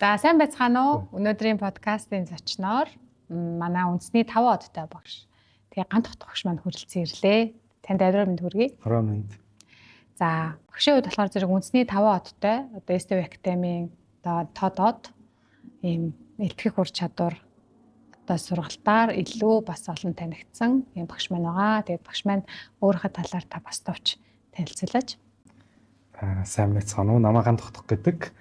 За сайн байцгаана уу? Өнөөдрийн подкастын зочноор манай үндэсний 5 одтой багш. Тэгээ ганц тогтогч маань хүрэлцэн ирлээ. Танд аврал мэнд хүргэе. Аврал мэнд. За багшийн хувьд болохоор зэрэг үндэсний 5 одтой одоо STV Academy тодод ийм илтгэх ур чадвар одоо сургалтаар илүү бас олон танигдсан ийм багш маань байгаа. Тэгээд багш маань өөрийнхөө талаар та бас товч танилцуулаач. Сайн байцгаана уу? Намаа ганц тогтох гэдэг.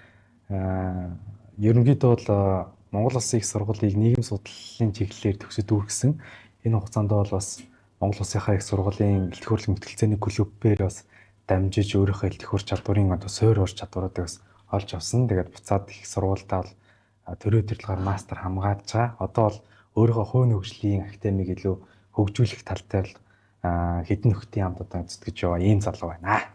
Ерөнхийдөө бол Монгол Улсын их сургуулийг нийгэм судлалын чиглэлээр төгсөд үргэсэн. Энэ хугацаанд бол бас Монгол Улсынхаа их сургуулийн элтгэх хурлын мэтгэлцээний клубээр бас дамжиж өөрийнхөө элтгэх ур чадварын одоо суур ур чадваруудыг бас олж авсан. Тэгээд буцаад их сургуультай бол төрөө төрөлгөөр мастер хамгаалж байгаа. Одоо бол өөрийнхөө хувийн хөгжлийн академиг илүү хөгжүүлэх талтай бол хэдэн нөхдийн хамт одоо зүтгэж яваа ийм залуу байна.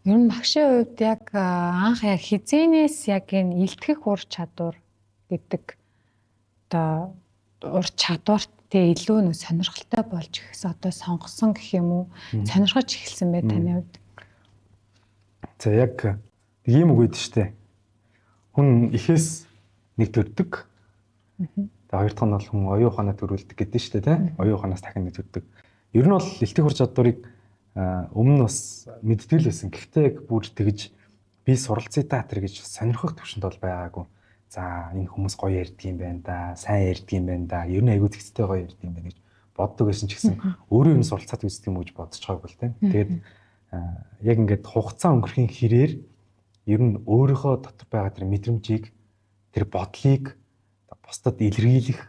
Ер нь багшийн хувьд яг анх яг хизээнээс яг энэ илтгэх ур чадвар гэдэг одоо ур чадварт тэ илүү сонирхолтой болж ихсэн одоо сонгосон гэх юм уу сонирхож эхэлсэн бай таны хувьд. За яг ийм үг өгдөө штэ. Хүн эхээс нэг төрдөг. Хоёр дахь нь бол хүн оюун ухаанаа төрүүлдэг гэдэг штэ тий. Оюун ухаанаас дахин нэг төрдөг. Ер нь бол илтгэх ур чадварыг өмнө нь бас мэддэг л байсан. Гэхдээ бүр тэгж би суралцъя театр гэж сонирхох төвшөнд бол байгаагүй. За энэ хүмүүс гоё ярьдаг юм байна да, сайн ярьдаг юм байна да. Ер нь аягүй зэгцтэй гоё ярьдаг юм байна гэж боддог байсан ч гэсэн өөрөө энэ суралцаад үздэг юм гэж бодож байгаагүй л тийм. Тэгээд яг ингээд хугацаа өнгөрхийн хэрээр ер нь өөрийнхөө дотор байгаа тэр мэдрэмжийг, тэр бодлыг бусдад илэргийлэх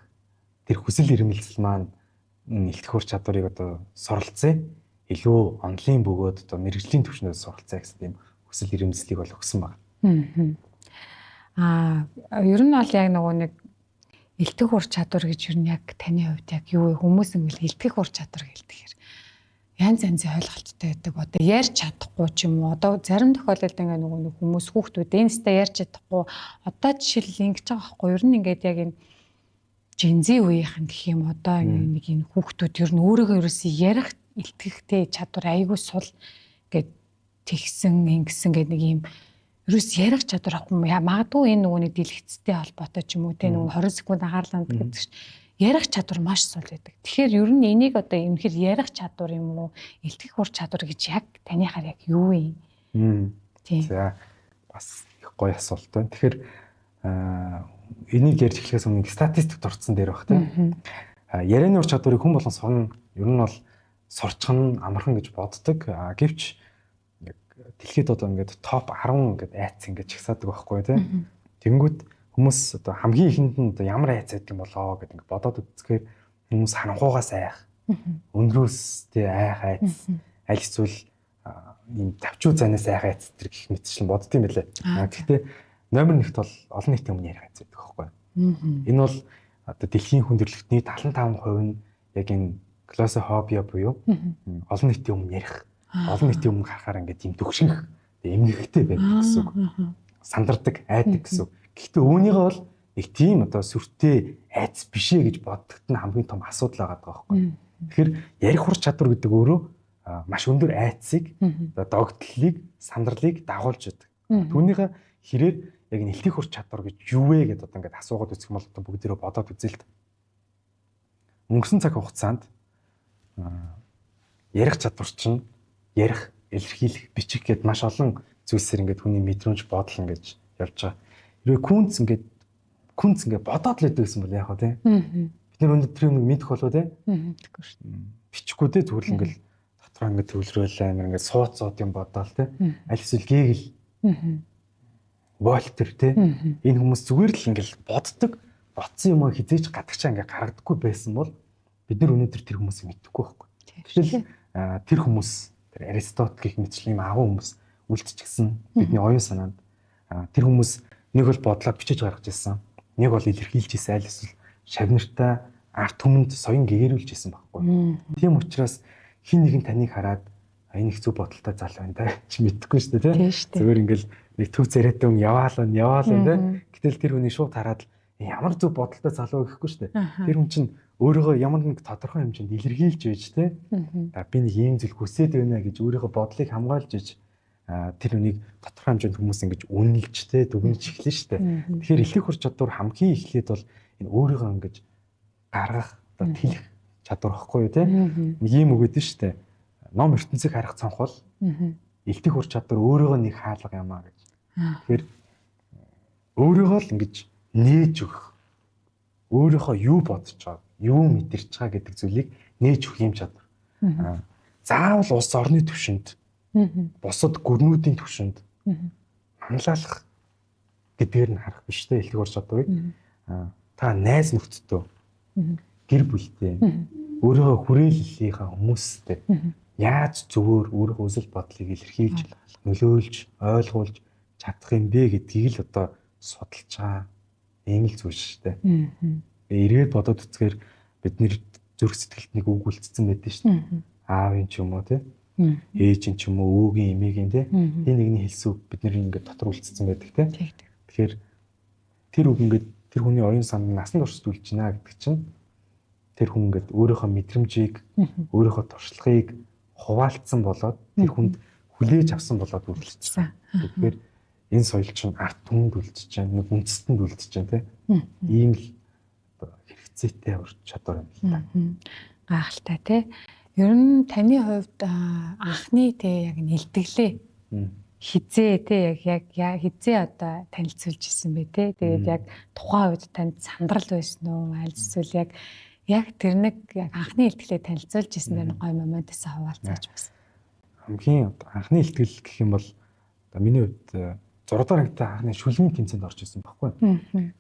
тэр хүсэл эрмэлзэл маань илтгэх ур чадварыг одоо суралцъя. Илүү онлайн бөгөөд одоо мэрэгжлийн түвшнээс суралцаа гэсэн тийм хүсэл эрмэлзлийг бол өгсөн байна. Ер нь бол яг нэг илтгэх ур чадвар гэж ер нь яг таны хувьд яг юу вэ? Хүмүүс ингээл илтгэх ур чадвар гэлтэхээр янз янзын ойлголттой байдаг. Одоо ярьж чадахгүй ч юм уу. Одоо зарим тохиолдолд ингээ нэг хүмүүс хүүхдүүд энэстэй ярьж чадахгүй. Одоо жишээл ингэж байгаа байхгүй. Ер нь ингээд яг энэ жинзи үеийнхэн гэх юм одоо нэг энэ хүүхдүүд ер нь өөрөөгөө ерөөсөө ярих илтгэхтэй чадвар айгүй сул гэд тэгсэн ингэсэн гэдэг нэг юм ерөөс ярих чадвар ахгүй магадгүй энэ нөгөө нэг дэлгэцтэй холбоотой ч юм уу те нөгөө 20 секунд анхаарлаа гэдэг чинь ярих чадвар маш сул байдаг. Тэгэхээр ер нь энийг одоо юмхэр ярих чадвар юм уу илтгэх ур чадвар гэж яг таныхаар яг юу юм? Тийм. За бас их гоё асуулт байна. Тэгэхээр энийг ярьж эхлэхээс өмнө статистик дурдсан дээр баг те. Ярианы ур чадварыг хүн болгон сурна. Ер нь бол сурчих нь амархан гэж боддог. Гэвч яг дэлхийд одоо ингээд топ 10 ингээд айц ингээд чагсаадаг байхгүй тийм. Тэнгүүд хүмүүс одоо хамгийн ихэнд нь одоо ямар айц байдаг юм болоо гэдэг ингээд бодоод үзэхээр хүмүүс харанхуугаас айх, өндрөөс тий айх айц, аль эсвэл ийм тавчуу зайнаас айх айц төр гэх мэтчлэн боддсон юм байлээ. Гэхдээ номер 1-т бол олон нийтийн өмнө ярих айц байдаг байхгүй. Энэ бол одоо дэлхийн хүндрэлтний 75% нь яг энэ класс хобби буюу олон нийтийн өмнө ярих, олон нийтийн өмнө харахаар ингээд юм төгших, эмгэгтэй байдаг гэсэн үг. Сандардаг, айдаг гэсэн үг. Гэхдээ үүнийгээ бол нэг тийм одоо сүртэй айц бишээ гэж боддогт нь хамгийн том асуудал байгаа байхгүй. Тэгэхээр ярих ур чадвар гэдэг өөрөө маш өндөр айцыг, догтлолыг, сандралыг дагуулж байдаг. Түүнийхээ хэрээр яг нэлтэх ур чадвар гэж юу вэ гэдээ одоо ингээд асуугаад үзэх юм бол одоо бүгдээрээ бодоод үзээ л. Өнгөрсөн цаг хугацаанд ярих чадвар чинь ярих, илэрхийлэх, бичих гэд маш олон зүйлсээр ингээд хүний мэдрэмж бодол ингээд явж байгаа. Хэрвээ күнц ингээд бодоод л байдаг гэсэн бол яах вэ те? Бид нар өнөөдөр тэр нэг мэдэх болов те? Тэгэхгүй шүү. Бичихгүй те зүгээр ингээд дотроо ингээд төвлөрөөлээ ингээд сууцууд юм бодоол те? Аль эсвэл гээгэл. Вольтер те? Энэ хүмүүс зүгээр л ингээд боддог, бодсон юм хизээж гадагчаа ингээд гаргадаггүй байсан бол бид нар өнөөдөр тэр хүмүүсийг мэдхгүй байхгүй. Тэгвэл тэр хүмүүс тэр Аристотель гэх мэтчлийн агуу хүмүүс үлдчихсэн бидний оюун санаанд тэр хүмүүс нэг бол бодлоо бичиж гаргаж ирсэн. Нэг бол илэрхийлж ирсэн аль эсвэл шавнартай арт түмэнд соён гээрүүлж ирсэн байхгүй. Тийм учраас хин нэгэн таныг хараад энэ их зөв бодолтой залуу байна та чи мэдэхгүй шүү дээ тийм. Зүгээр ингээл нэг төв царайтай хүн яваал тийм. Гэтэл тэр хүний шууд хараад ямар зөв бодолтой залуу гэхгүй шүү дээ. Тэр хүн чинь өөрийгөө ямар нэг тодорхой хэмжээнд илэрхийлж байж те. Би нэг ийм зүйл хүсээд байна гэж өөрийнхөө бодлыг хамгаалж иж тэр үнийг тодорхой хэмжээнд хүмүүс ингэж үнэлжтэй дүгнэж эхлэн штэ. Тэгэхээр элхэх ур чадвар хамгийн эхлээд бол энэ өөрийгөө ингэж гаргах одоо тэлэх чадвар واخгүй юу те. Нэг юм өгöd нь штэ. Ном ертөнцийг харах цонх бол элтэх ур чадвар өөрийгөө нэг хаалга юмаа гэж. Тэгэхээр өөрийгөө л ингэж нээж өгөх. Өөрийнхөө юу бодож байгаа, юу мэдэрч байгаа гэдэг зүйлийг нээж өгөх юм чадвар. Заавал улс орны түвшинд бусад гүрнүүдийн түвшинд хамлaalах гэдгээр нь харах биш те элтэх ур чадварыг. Та найз нөхдөдөө гэр бүлтэй өөрийнхөө хүрээллийнхаа хүмүүстэй яаж зөвөр өөрийнхөө үзэл бодлыг илэрхийлж нөлөөлж ойлгуулж чадах юм бэ гэдгийг л одоо судалж байгаа ийм л зүйл шүү дээ. Эргээд бодоод үзэхээр бид нэр зүрх сэтгэлд нэг үг үлдсэн байдаг шүү дээ. Аавын ч юм уу те ээжийн ч юм уу өвгийн эмээгийн те энэ нэгний хэлсэн үг бид нэр ингээд дотор үлдсэн байдаг те. Тэгэхээр тэр үг ингээд тэр хүний оюун санд насан туршид үлдэж байна гэдэг чинь тэр хүн ингээд өөрийнхөө мэдрэмжийг өөрийнхөө туршлагыг хуваалцсан болоод тэр хүнд хүлээж авсан болоод үлдчихсэн. Тэгэхээр энэ соёл чинь арт түмэнд үлдчихэж байна, нэг үндэстэнд үлдчихэж байна те. Ийм л хэрэгцээтэй ур чадвар юм л та. Гайхалтай те. Ер нь таны хувьд анхны те яг нэлтгэлээ хизээ те яг хизээ одоо танилцуулж исэн бэ те. Тэгээд яг тухайн үед танд сандрал байсан уу? Аль эсвэл яг тэр нэг яг анхны илтгэлээ танилцуулж исэн дээр гой моментээс хаваалцаач бас. Хамгийн анхны илтгэл гэх юм бол одоо миний хувьд 6 дугаар ангитай анхны шүлгийн тэмцээнд орж исэн баггүй.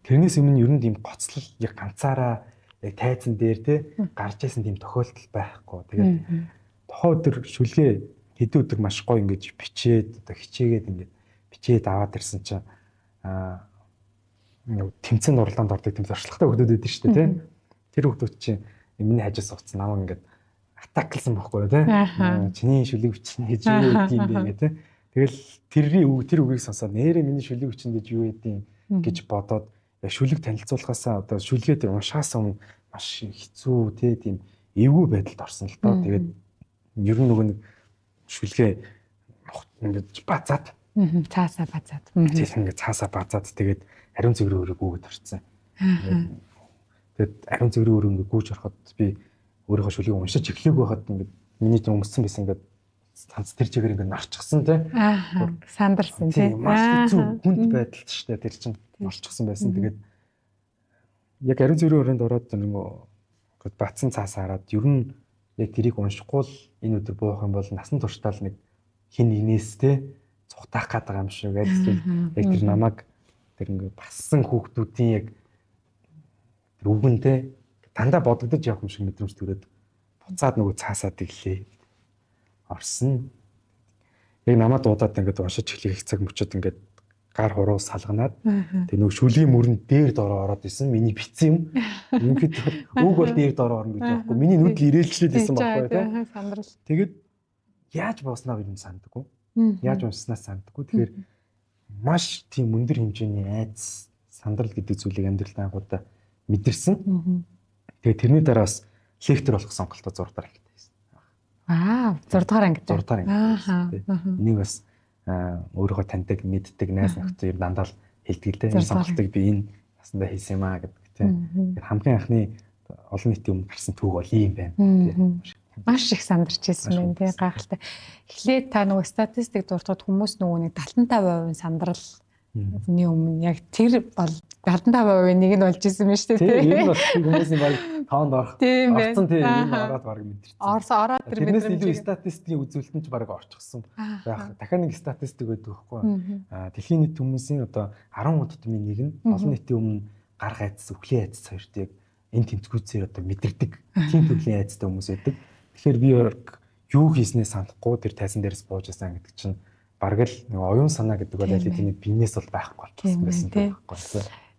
Тэрнээс өмнө ер нь тийм гоцлол яг ганцаараа яг тайзан дээр те гарч исэн тийм тохиолдол байхгүй. Тэгээд тухайн өдөр шүлгээ хэдэн өдөр маш гоё ингэж бичээд одоо хичээгээд ингэж бичээд аваад ирсэн чинь тэмцээнд оролдоонд ордог тийм зорчлогтой хүмүүс байдаг шүү дээ те. Тэр хүмүүс чинь миний хажаас уцсан намайг ингээд атаклсан байхгүй те. Чиний шүлэг бичнэ гэж юу гэдэг юм бэ гэх те. Тэгэл тэр үгийг сонсоод нэрээ миний шүлэг бичнэ гэж юу гэдэг гэж бодоод шүлэг танилцуулахаасаа одоо шүлгээд уншаас өмнө маш хэцүү тийм эвгүй байдалд орсон л доо. Тэгээд ер нь нөгөө нэг шүлгээ ингээд базаад цаасаа базаад. Тийм ингээд цаасаа базаад тэгээд ариун цэгрийн өрөөг гүйгээд орцсон. Тэгээд ариун цэгрийн өрөө ингээд гүйж ороход би өөрийнхөө шүлгийг уншиж эхлэв байхад ингээд миний дэм өмссөн байсан ингээд цанц тэр чигээр ингээд нарчсан тий. Сандарсан тий. Маш хэцүү хүнд байдалд ч тэр чинь орчихсон байсан. Тэгээд яг ариун цэгрийн өрөөнд ороод нөгөө бацсан цаас хараад ер нь яг тэрийг уншихгүй л энэ өдөр буух юм бол насан туршдаа л нэг хин нэгнээс тий цухтаах гэдэг юм шиг ажил яг тэр намайг тэр ингээд бассан хүүхдүүдийн яг тэр үгэнтэй дандаа бодогдож явах юм шиг мэдрэмж төрөөд буцаад нөгөө цаасаад иглээ орсон. Яг намайг дуудаад ингээд уншиж эхлэх цаг мөчөд ингээд гар хуруу салганаад тэг нөгөө шүлгийн мөрөнд дээр дороо ороод исэн миний бицсэн юм. Ингээд үг бол дээр дороо орно гэж байхгүй. Миний нүдл ирээлжлээд исэн байхгүй тий. Сандрал. Тэгээд яаж боосноо юм сандаггүй. Яаж уншснаас сандаггүй. Тэгэхээр маш тийм өндөр хэмжээний айдас сандрал гэдэг зүйлийг амьдралд анхудаа мэдэрсэн. Тэгээд тэрний дараас лектор болох сонголтоо 6 дахь ангид байсан. 6 дахь ангид. 6 дахь ангид. Энийг бас өөрийгөө таньдаг, мэддэг найз нөхдөд ер дандаа л хэлдэг л дээ. Энэ сонголтыг би энэ насандаа хийсэн юм аа гэдэг тийм. Тэгэхээр хамгийн анхны олон нийтийн өмнө гарсан түүх бол ийм байна тийм. Маш их сандарч ирсэн байна тийм гайхалтай. Эхлээд та нөгөө статистик дуртад хүмүүс нөгөө нэг 75% сандрал Миний өмнө яг тэр бол 75% нэг нь болж исэн юм шүү дээ. Тийм энэ бол хүмүүсийн баг тоонд орох. Орсон тийм энэ ороод баг мэдэрсэн. Ороод тэр мэдэрсэн. Тэрнээс илүү статистикийн үзүүлэлт нь ч баг орчихсон байх. Дахиад нэг статистик байдаг байхгүй. Дэлхийн нийт хүмүүсийн одоо 10 удтмын нэг нь олон нийтийн өмнө гар гайдас, өвхлийн айдас хоёртыг энэ тэмцгүүцээр одоо мэдэрдэг. Тийм төрлийн айдастай хүмүүс байдаг. Тэгэхээр би юу хийснээ санахгүй тэр тайзан дээрээс бууж байсан гэдэг чинь бараг л нэг оюун санаа гэдэг бол аль хэдийн биенээс бол байхгүй болсон байсан байхгүй.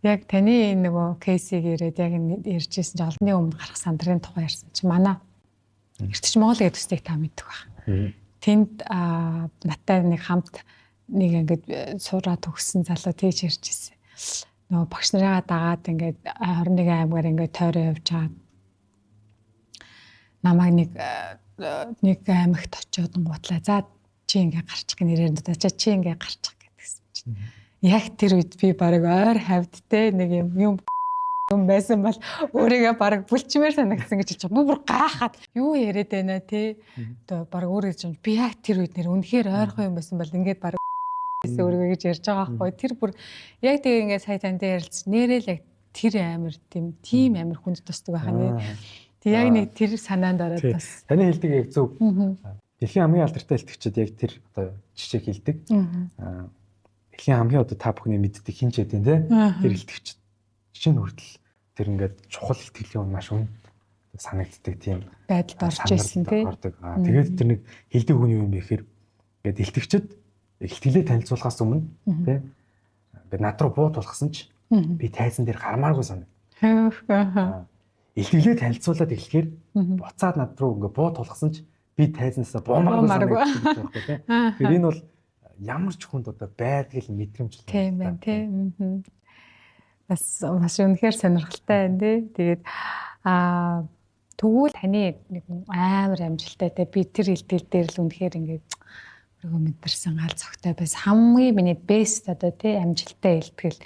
Яг таны нөгөө кейсийг ирээд яг ярьжсэн чинь олонний өмнө гарах сандрын тухай ярьсан чинь манай эртч Монгол гэдэг төстийг та мэддэг баг. Тэнд надтай нэг хамт нэг ингээд сураад төгссөн залуу тэгж ярьжсэн. Нөгөө багш нарыгаа дагаад ингээд 21 аймгаар ингээд тойроо явж байгаа. Намайг нэг аймагт очиод гутлаа. За чи ингээ гарчих нэрээр дуудаа чи ингээ гарчих гэдгсэн чинь. Яг тэр үед би баг ойр хавьд те нэг юм байсан бол өөрийгөө баг бүлчмээр санагдсан гэж хэлж байгаа. Бүр гайхаад юу яриад байна те. Одоо баг өөрөө ч би яг тэр үед нэр үнэхээр ойрхон юм байсан бол ингээд баг өөрийгөө гэж ярьж байгаа байхгүй. Тэр бүр яг тэгээ ингээд сая танд ярилцсан. Нэрэл яг тэр амир тийм амир хүнд тусдаг байхаа нэ. Тэг яг нэг тэр санаанд ороод бас. Таны хэлдэг яг зөв. Дэлхийн хамгийн алдартай элтгэгчид яг тэр одоо жишээ хэлдэг. Дэлхийн хамгийн одоо та бүхний мэддэг хин ч гэдэг те. Тэр элтгэгчид жишээ нь хүртэл тэр ингээд чухал итгэлийн хүн маш үн санагддаг тийм байдалд орж ирсэн тий. Тэгээд тэр нэг хэлдэг хүн юу юм бэ гэхээр ингээд элтгэгчид итгэлээ танилцуулахаас өмнө тий ингээд над руу буу тулгсан ч би тайзан дээр гармааргүй санаг. Итгэлээ танилцуулаад эхлэхээр буцаад над руу ингээд буу тулгсан ч би тайзнасаа буумааргүй санаг гэж байхгүй тий. Тэгэхээр энэ бол ямар ч хүнд одоо байдаг л мэдрэмж л тийм байна тий. Бас маш үнэхээр сонирхолтой байна тий. Тэгээд тэгвэл таны нэг амар амжилттай те би тэр илтгэл дээр л үнэхээр ингээд өөрийгөө мэдэрсэн гал цогтой байсан. Хамгийн миний бест одоо те амжилттай илтгэл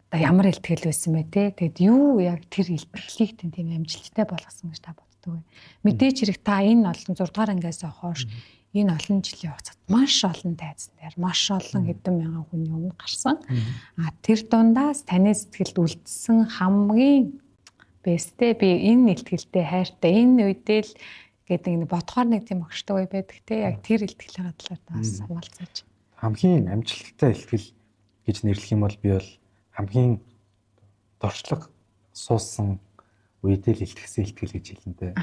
одоо ямар илтгэл байсан бэ те. Тэгэд юу яг тэр илтгэлийг тийм амжилттай болгосон гэж та боддог вэ? Мэдээж хэрэг та энэ олон 6 дугаар ангиас хойш энэ олон жилийн хугацаанд маш олон тайзан дээр маш олон хэдэн мянган хүний өмнө гарсан. Тэр дундаас таны сэтгэлд үлдсэн хамгийн бэстэ би энэ илтгэлтэй хайртай энэ үедээ л гэдэг нэг бодохоор нэг тийм огштой үе байдаг те яг тэр илтгэлийн хадлаар бас хамгаалцаж. Хамгийн амжилттай илтгэл гэж нэрлэх юм бол би бол хамгийн дорчлог суусан үедээ л илтгэсэн илтгэл гэж хэлнэ.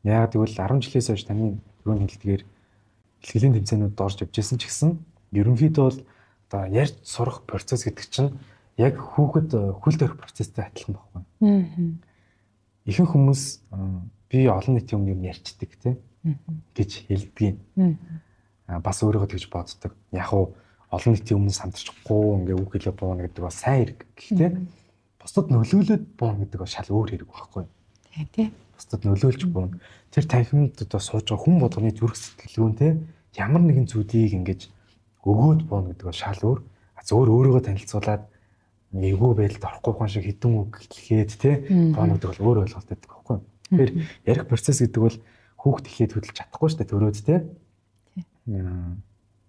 Яг тэгвэл 10 жилээс хойш таны өрөөний хэлдгээр илтгэлийн тэмцээнүүд орж явж исэн ч гэсэн ерөнхийдөө бол одоо ярьж сурах процесс гэдэг чинь яг хүүхэд хөл дөрөх процесстэй адилхан байхгүй. Ихэнх хүмүүс би олон нийтийн өмнө юм ярьцдаг тий гэж хэлдэг. Бас өөрийгөө тэгж боддог. Яг уу олон нийтийн өмнө самтарчихгүй ингээ үг хэлээ бууна гэдэг бас сайн хэрэг. Гэхдээ бусдад нөлөөлөд бууна гэдэг бол шал өөр хэрэг байхгүй. Тий. Бусдад нөлөөлж бууна. Тэр танхимд одоо сууж байгаа хүн болгоны зүрх сэтгэлгүйн тий ямар нэгэн зүйлийг ингэж өгөөд бууна гэдэг бол шал өөр. Зөвөр өөрийгөө танилцуулаад эвгүй байдалд орохгүй хүн шиг хідэн үг хэлгээд тий бууна гэдэг бол өөр ойлголт байдаг байхгүй. Тэгэхээр ярих процесс гэдэг бол хүүхд ихлээд хөдөлж чадахгүй шүү дээ төрөөд тий.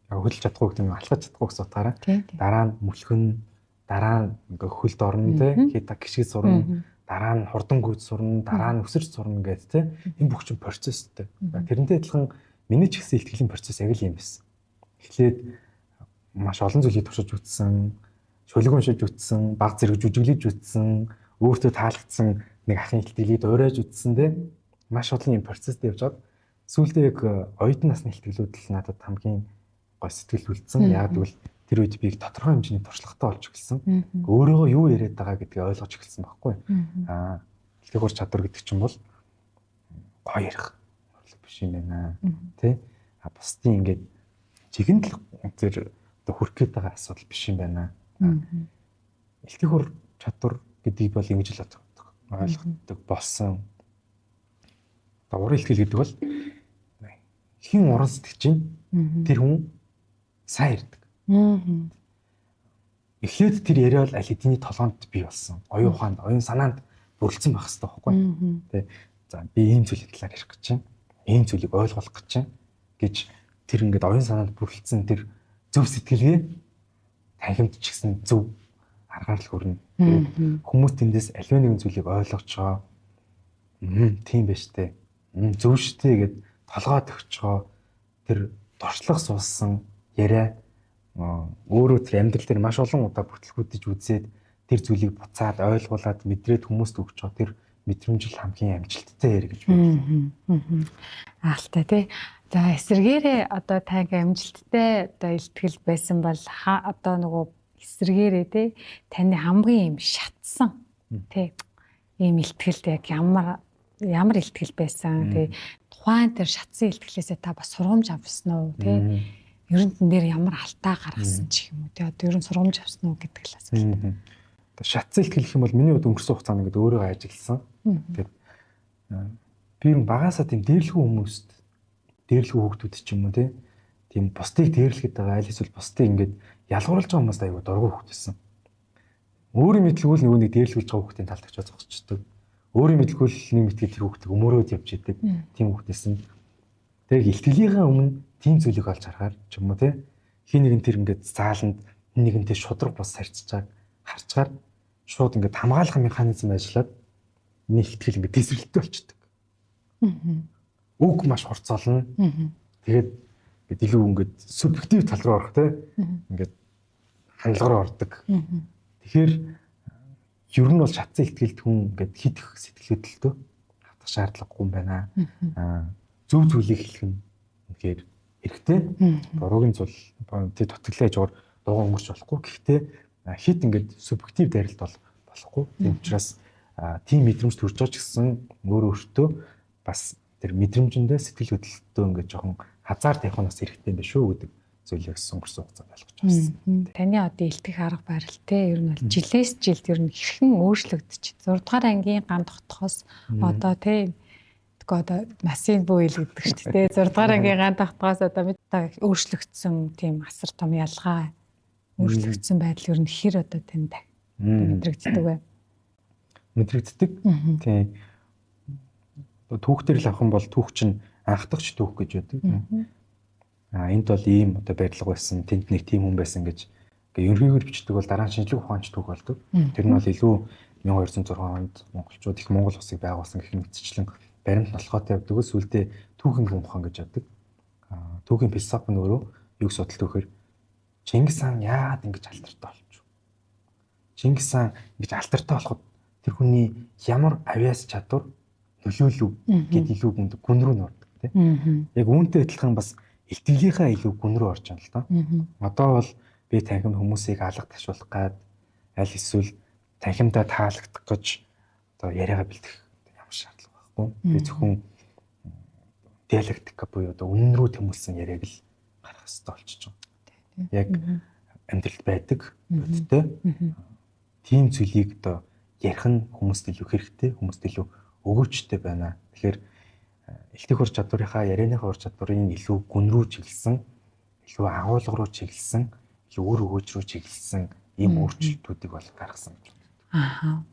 Хөдөлж чадахгүй гэдэг нь алхаж чадахгүй гэсэн утгаараа дараа нь мөлхөн дараа нь ингээ хөлд орно тий хитаа гიშгэж сурна дараа нь хурдан гүйж сурна дараа нь өсөрч сурна гэдэг тий энэ бүх чинь процесстэй. Тэрнтэй адилхан миний ч гэсэн ихтгэлийн процесс яг л юм байсан. Эхлээд маш олон зүйлийг туршиж үзсэн, шүлэг уншиж үзсэн, баг зэрэг жүжиглэж үзсэн, өөртөө таалагдсан нэг ахын ихтгэлийг дуурайж үзсэн тий маш олон юм процесстэй явж байгаа. Сүүлдээ яг оюутан насны ихтгэлүүд л надад хамгийн гой сэтгэл үлдсэн. Яг тэгвэл тэр үед би тодорхой хэмжээний туршлагатай болж эхэлсэн. Өөрийгөө юу яриад байгаа гэдгийг ойлгож эхэлсэн байхгүй. Илтгэх ур чадвар гэдэг чинь бол гоё ярих биш юм байна. Тэ? Бусдын ингээд чигэнд л зэр хүрх гээд байгаа асуудал биш юм байна. Илтгэх ур чадвар гэдгийг бол ингэж л ойлгодог болсон. Уран илтгэл гэдэг бол хин уран сэтгэж чинь тэр хүн сайн ярьдаг. Эхлээд тэр яриа бол аль хэдийн толгоонд бий болсон. Оюун ухаанд, оюун санаанд бүрэлдсэн байх хэрэгтэй байхгүй. Тэ. За би ийм зүйлийн талаар ярих гэж байна. Ийм зүйлийг ойлгох гэж байна гэж тэр ингээд оюун санаанд бүрэлдсэн тэр зөв сэтгэлгээ танхимд ч гэсэн зөв аргаар л хөрнө. Тэгээд хүмүүс тэндээс аливаа нэгэн зүйлийг ойлгож байгаа. Тийм байж тээ. Зөв штэ гэд толгойд өгч байгаа тэр дорчлог суулсан яриа өөрөө тэр амьдрал дээр маш олон удаа бүтлгүүдэж үзээд тэр зүйлийг буцаад ойлгуулад мэдрээд хүмүүст өгч байгаа тэр мэдрэмж л хамгийн амжилттай ярь гэж байна. Аалтай тий. За эсэргээрээ одоо та ингээм амжилттай одоо илтгэл байсан бол одоо нөгөө эсэргээрээ тий таны хамгийн юм шатсан тий ийм илтгэлд яг ямар илтгэл байсан тий тухайн тэр шатсан илтгэлээсээ та бас сургамж авсан уу тий ер нь тэн дээр ямар алдаа гаргасан ч юм уу тий одоо ер нь сургамж авсан уу гэдэг л асуулт. Шатсан илтгэл гэх юм бол миний хувьд өнгөрсөн хугацаанд ингээд өөрийгөө ажигласан. Тэгээд би багасаа тийм дээрлэхүү хүмүүст дээрлэхүү хүүхдүүд ч юм уу тийм бусдыг дээрлэхэд байгаа аль эсвэл бусдыг ингээд ялгуурлаж байгаа хүмүүс аягүй дургу хүүхдсэн. Өөрийн мэдлгүй л нөгөө нэг дээрлүүлж байгаа хүүхдийн талд очиж зогсчихдог. Өөрийн мэдлгүй л нэг мэтгээд тэр хүүхдийг өмөрөөд явж идэг. Тийм хүүхдсэн. Тэгээ илтгэлийнхаа өмнө тийм зүйлийг олж харахаар ч юм уу хин нэгэн тэр ингээд зааланд нэгэнтэй шудраг бус харьцаж байгааг харцгаар шууд ингээд хамгаалах механизм ажиллаад нэг ихтгэл ингээд тесрэлттэй болчихдог. Үг маш хурцолно. Тэгээд ингээд илүү ингээд субъектив тал руу орох ингээд хандлага руу ордог. Тэгэхээр ер нь бол шатсан ихтгэлд хүн ингээд хитэх сэтгэлхөдлөлтөө хатах шаардлагагүй юм байна. Зөв зүйлийг хэлэх нь үнэхээр хэрэгтэй. Буруугийн зүйл тий дутагдлаа жоор дуугаа өнгөрч болохгүй. Гэхдээ хит ингээд субъектив дайралт болохгүй. Тийм учраас тийм мэдрэмж төрж байгаа ч гэсэн өөртөө бас тэр мэдрэмжэндээ сэтгэл хөдлөлтөө ингээд жоохон хазаар тавих нь бас хэрэгтэй юм байна шүү гэдэг зүйлийг сонгорсон хугацаанд ойлгож авсан. Таны одоо илтгэх арга барил те ер нь бол жилээс жилд ер нь хэрхэн өөрчлөгдөж 6 дугаар ангийн ган тогтохоос одоо те одоо масын бүйл гэдэг шүү дээ. 6 дугаар ангийн ган тогтохоос одоо өөрчлөгдсөн тийм асар том ялгаа өөрчлөгдсөн байдал ер нь хэр одоо танд мэдрэгддэг вэ? Мэдрэгддэг. Тийм. Түүхтэр л авах юм бол түүх чинь анхдагч түүх гэж байдаг. Энд бол ийм одоо барилга байсан, тэнд нэг тийм хүн байсан гэж ерөнхийдөө бичдэг бол дараа нь шинжлэх ухаанч түүх болдог. Тэр нь бол илүү 1206 онд монголчууд их Монгол улсыг байгуулсан гэх мэтчлэн баримт нолгоотой явдаг. Сүүлдээ түүхийн ухаан гэж явдаг. Түүхийн философи нь өөрөө юг судалт өгөхөр Чингис хаан яагаад ингэж алтартай болчих вэ? Чингис хаан ингэж алтартай болоход тэр хүний ямар авиас чадвар нөлөөлөв гэд илүү гүн рүү нордог тийм. Яг үүнтэй адилхан бас илтгэлийнхаа илүү гүн рүү орж байгаа л доо. Одоо бол би танхимд хүмүүсийг алга ташуулах гад аль эсвэл танхимдаа таалагдах гэж одоо яриагаа бэлдэх ямар шаардлага байхгүй. Би зөвхөн диалектика буюу одоо үнэн рүү тэмүүлсэн яриаг л гаргах хэрэгтэй болчихж байгаа. Яг амьдралд байдаг бодтой тийм зүйлийг одоо ярих нь хүмүүст илүү хэрэгтэй, хүмүүст илүү өгөөжтэй байна. Тэгэхээр илтгэх ур чадварынхаа ярианыхаа ур чадварыг илүү гүн рүү чиглэсэн, илүү агуулга руу чиглэсэн, илүү өөр өгөөж рүү чиглэсэн ийм өөрчлөлтүүдийг бол гаргасан гэж байна.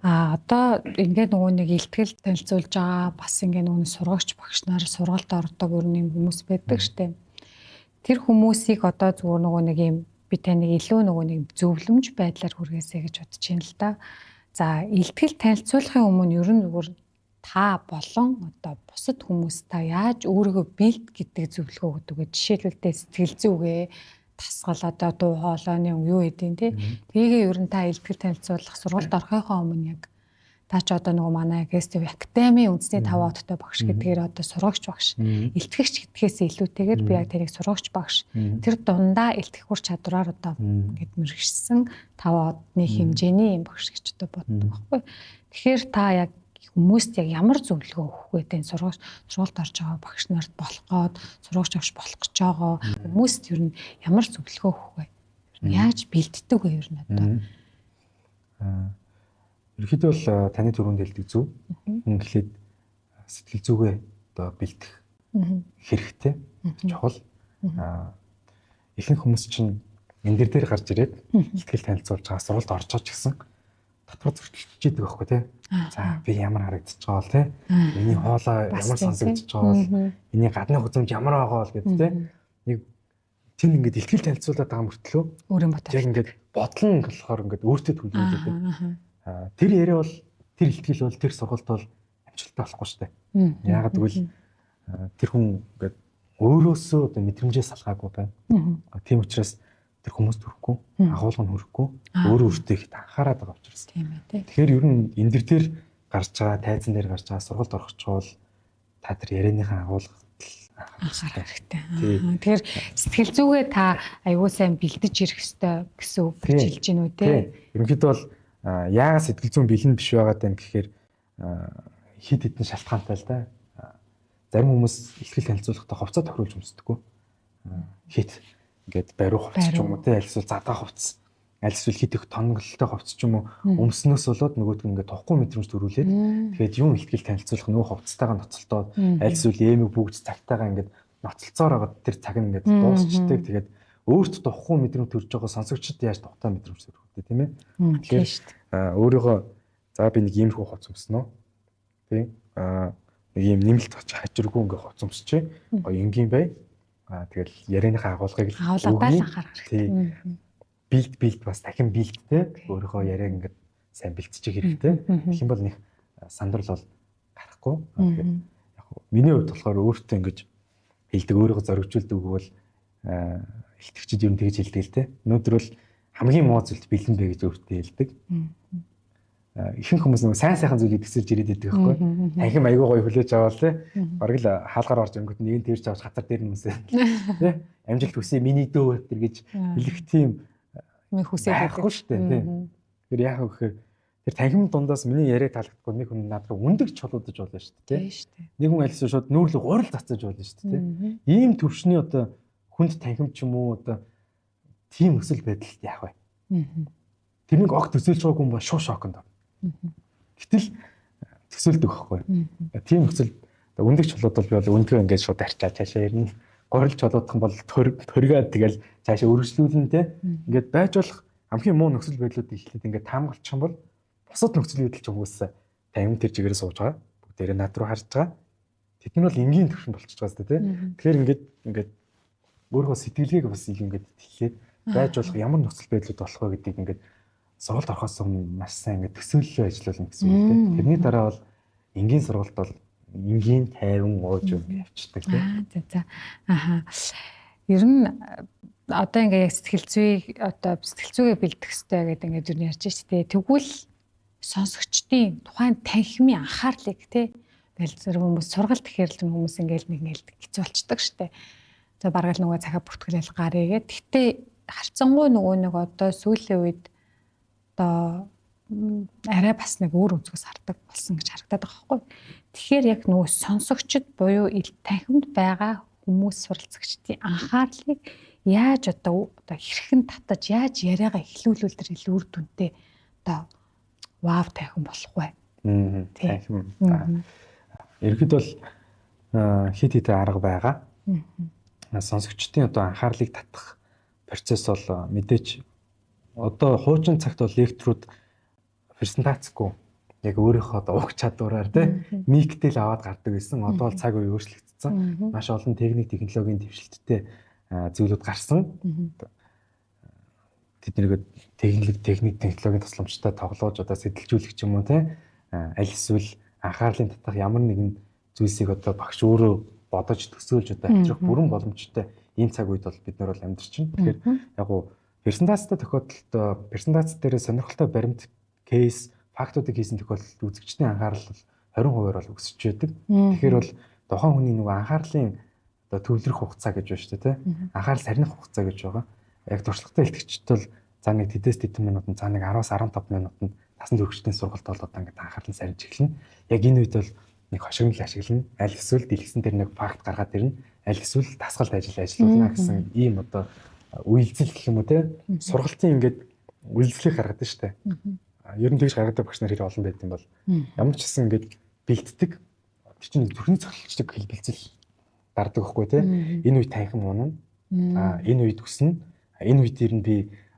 Одоо ингээд нөгөө нэг илтгэл танилцуулж байгаа бас ингээд нөгөө сургагч багш нар сургалт ордог өрнөний хүмүүс байдаг штеп. Тэр хүмүүсийг одоо зүгээр нөгөө нэг юм би таныг илүү нөгөө нэг зөвлөмж байдлаар хүргээсэй гэж бодож байна л да. За илтгэл танилцуулахын өмнө ер нь зүгээр та болон одоо бусад хүмүүс та яаж өөрийгөө бэлд гэдэг зөвлөгөө өгдөг вэ? Жишээлбэл сэтгэл зүгээ тасгал одоо дуу хоолойны юу гэдэг нь тэгээ ер нь та илтгэл танилцуулах сургалт орохынхоо өмнө яг та ч одоо нөгөө манай Гестив Академи үндэсний 5 оттой багш гэдгээр одоо сургагч багш илтгэгч гэдгээс илүүтэйгээр би яг тэрийг сургагч багш тэр дундаа илтгэх ур чадвараар одоо ингээд мэрэгшсэн 5 одны хэмжээний юм багш гэж одоо боддог байхгүй. Тэгэхээр та яг хүмүүст яг ямар зөвлөгөө өгөх вэ? Тэн сургууль орж байгаа багш нарт болоход сургагч багш болох гэж байгаа хүмүүст ер нь ямар зөвлөгөө өгөх вэ? Яаж бэлддэг вэ ер нь одоо? Ерөнхийдөө бол таны түрүүнд хэлдэг зөв. Ингээд сэтгэл зүгээ одоо бэлдэх хэрэгтэй. Чухал. Ихэнх хүмүүс чинь энэ дээр гарч ирээд ихтгэл танилцуулж байгаа сургалт орж байгаа ч гэсэн татвар зөрчилдөж идэг байхгүй тий. За би ямар харагдаж байгаа бол тий. Миний хоолой ямар сонсогдож байгаа бол миний гадны хүзэмж ямар байгаа бол гэдэг тий. Нэг тийм ингээд ихтгэл танилцуулаад байгаа мөртлөө өөрийн бодол. Яг ингээд бодол нь болохоор ингээд өөртөө төлөвлөдөг. Тэр яриа бол тэр ихтгэл бол тэр сургалт бол амжилттай болохгүй шүү дээ. Яагаад гэвэл тэр хүн ингээд өөрөөсөө одоо мэдрэмжээ салгаагүй байна. Тийм учраас тэр хүмүүст хүрэхгүй, агуулга нь хүрэхгүй, өөрөө өөртөө их анхаарат байгаа учраас. Тийм ээ тий. Тэгэхээр ер нь энэ дээр гарч байгаа, тайзан дээр гарч байгаа сургалт орох ч бол та тэр ярианыхаа агуулгад анхаарах хэрэгтэй. Тэгэхээр сэтгэл зүгээ та аюул сайн бэлдэж ирэх хэрэгтэй гэсэн үг хэлж гин үү тий. Ерөнхийдөө бол яагаад сэтгэл зүйн бэлэн биш байгаад байна гэхээр хид хідэн шалтгаантай л да. Зарим хүмүүс ихтгэл танилцуулахдаа хувцас тохируулж өмсдөггүй. Хит ингээд бариу хувцас ч юм уу те альсвал задаа хувцас аль эсвэл хит их тонголтой хувцс ч юм уу өмснөөс болоод нөгөөдг ингээд тухгүй мэдрэмж төрүүлээд тэгээд юм ихтгэл танилцуулах нөгөө хувцастайгаа ноцолдоод аль эсвэл эмэг бүгд цагтайгаа ингээд ноцолцоор байгаа тэр цаг нь ингээд дуусчдаг. Тэгээд өөрт тухгүй мэдрэмж төрж байгаа сонсогчд яаж тухтай мэдрэмж төрөх вэ тийм ээ. Тэгэхээр өөрийгөө за би нэг иймэрхүү хувцс өмснө. Тийм нэг юм нэмэлт хажиргүй ингээд хувцс өмсчээ. Гоё энгийн бай. Тэгэл ярианыхаа агуулгыг агуулгатай анхаарах хэрэгтэй. Билд бас дахин билдтэй өөрийнхөө яриаг ингээд сайн бэлтчих хэрэгтэй. Тэгэх юм бол нэг сандрал бол гарахгүй. Тэгэхээр яг миний хувьд болохоор өөртөө ингэж хэлдэг өөрийгөө зоригжуулдаг бол итгэгчид юм тэгж хэлдэг л те. Өнөөдөр бол хамгийн муу зүйлд бэлэн бэ гэж өөртөө хэлдэг. Ихэнх хүмүүс нэг сайн зүйлийг төсөлж ирээд байдаг байхгүй. Танхим аягүй гоё хүлээж аваад те. Бараг л хаалгаар орж өнгөт нэг нь тэрж авч хатар дээр юмсэ. Тэ? Амжилт хүсье миний дөө өтер гэж хэлэх тийм хүсээд байхгүй шүү дээ тий. Тэр яах вэ гэхээр тэр танхим дундаас миний яриа таалагдахгүй нэг хүн над руу үндэг чулуудаж болно шүү дээ тий. Нэг хүн альс шууд нүүрлэг гурил цацаж болно шүү дээ тий. Ийм төвшний одоо хүнд танхим ч юм уу одоо тийм өсөл байдалд яах вэ? Тэрнийг огт төсөөлж байгаагүй юм ба шууд шоконд. Гэтэл төсөөлдөг байхгүй. Тийм өсөл үндэг чулууд бол би бол үндгөө ингээд шууд арчаад цаашаа ирнэ. Горил чулуудах юм бол төргээд тэгэл цаашаа өргөжлүүлнэ те. Ингээд байж болох хамгийн муу нөхцөл байдлуудыг ихлээд ингээд таамаглчих юм бол бусад нөхцөл байдал ч хүмүүс танхим тэр чигээрээ сууж байгаа. Бүгдээрээ над руу харж байгаа. Тэд нар бол энгийн төвшөнд болчихж байгаа сте те. Тэгэхээр ингээд өөрийнхөө сэтгэлгээг бас их ингээд тэлээд байж болох ямар нөхцөл байдлууд болох вэ гэдгийг ингээд сургалт орохоос өмнө маш сайн ингээд төсөөллөө ажиллуулна гэсэн үг те. Тэрний дараа бол энгийн сургалт бол энгийн тайван ууж явчихдаг тийм. За. Аха. Ер нь одоо ингээ яг сэтгэл зүйгээ бэлдэх хэрэгтэй гэдэг ингээд юу ярьж штэ. Тэгвэл сонсогчдын тухайн танхимын анхаарлыг тий ингээл зэрэг хүмүүс сургалт гэхээр л хүмүүс ингээл нэг ингээл хэцүү болчдөг штэ. За бараг л нөгөө цагаа бүртгэлэл гарыгээ. Гэхдээ харцангуй нөгөө нэг одоо сүүлийн үед одоо арай бас нэг өөр өнцгөөс хардаг болсон гэж харагдаад байгаа байхгүй. Тэгэхээр яг нөгөө сонсогчд буюу танхимд байгаа хүмүүс суралцагчдын анхаарлыг яаж одоо хэрхэн татаж яаж яриагаа эхлүүлвэл тэр илүү үр дүнтэй одоо вау танхим болох вэ? Танхим. Ерхэд бол хит хит арга байгаа. Сонсогчдын одоо анхаарлыг татах процесс бол мэдээж одоо хуучин цагт бол лекторууд презентацгүй яг өөрийнхөө уг чадвараар миктэй л аваад гардаг гэсэн. Одоо бол цаг үе өөрчлөгдсөн. Маш олон технологийн дэвшилттэй зүйлүүд гарсан. Тэднийг технологийн тусламжтай тоглоож одоо сэдэлжүүлэх ч юм уу аль эсвэл анхаарлын татах ямар нэгэн зүйлсийг одоо багш өөрөө бодож төсөөлж одоо авчрах бүрэн боломжтой ийм цаг үед бол бид нар бол амьдарч байна. Тэгэхээр яг гоо презентацтай тохиолдолд презентац дээр сонирхолтой баримт кейс фактуудыг хийсэн тохиолдолд үзэгчдийн анхаарал бол 20% бол өсөж байдаг. Тэгэхээр бол тухайн хүний нөгөө анхаарлын одоо төвлөрөх хугацаа гэж байна шүү дээ тий. Анхаарал сарних хугацаа гэж байгаа. Яг туршлагатай илтгэгчд бол за нэг тэдэс тэдэн минутанд за нэг 10-аас 15 минутанд насан туршидын сургалт болоод ингээд анхаарал нь сарниж эхэлнэ. Яг энэ үед бол нэг хошигнол ашиглана. Аль эсвэл дэлгэсэн дээр нэг факт гаргаад ирнэ. Аль эсвэл дасгалт ажиллуулна гэсэн ийм одоо үйлдэл гэх юм уу те сургалтын ингээд үйлдэлийг гаргадаг шүү дээ. Ер нь тэгж гаргадаг багш нар хэр олон байд юм бол ямар ч гэсэн ингээд бэлддэг. Тэр чинь зүрхний цогцолчдаг хэлбэлцэл дардаг байхгүй те. Энэ үед танхим унана. Энэ үед өснө. Энэ үед ер нь би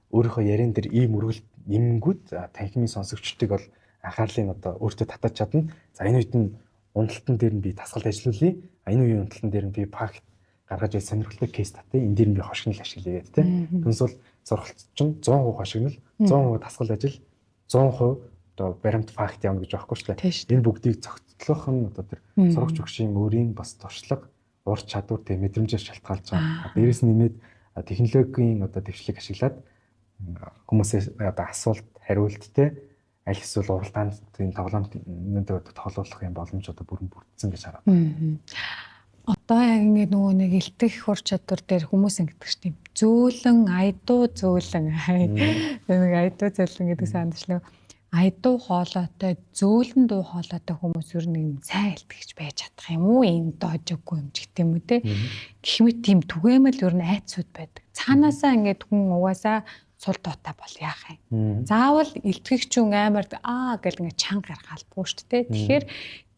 өөрийнхөө яриан дээр ийм өргөлт нэмэнгүүд танхимын сонсогчдыг бол анхаарлыг одоо өөртөө татаж чадна. За энэ үед нь уналтан дээр нь би дасгалт ажиллуулъя. Энэ үеийн уналтан дээр нь би факт гаргаж ий сонирхолтой кейс татъя. Энэ дээр нь би хошигнол ашиглая гэдэг тийм. Түнс бол сургалт чинь 100% хошигнол, 100% дасгал ажил, 100% одоо баримт факт явна гэж байхгүй шүү дээ. Энэ бүгдийг цогцлох нь одоо тэр сурагч өгшийн өөрийн бас туршлага, ур чадвар тийм мэдрэмжээр шалтгаалж байгаа. Дээрээс нэмээд технологийн одоо дэвшлиг ашиглаад хүмүүсээс одоо асуулт хариулттэй аль эсвэл уралдаанд тийм тоглоомд тоглох юм боломж одоо бүрэн бүрдсэн гэж хараад. Одоо яг ингэ нөгөө нэг илтгэх ур чадвар дээр хүмүүс ингэдэг шүү дээ. Зөөлөн, айдуу зөөлөн. Нэг айдуу зөөлөн гэдэг санаачлаа. Айдуу хоолойтой, зөөлөн дуу хоолойтой хүмүүс ер нь сайн илтгэж байж чадах юм уу? Энэ доожгүй юм ч гэдэм үү те. Гэх мэт тийм түгээмэл ер нь айцуд байдаг. Цаанаасаа ингэ хүн угаасаа сул дуутай бол яах юм. Заавал илтгэгчүн амар гэл ингээ чанга гаргаалбгүй шүү дээ. Тэгэхээр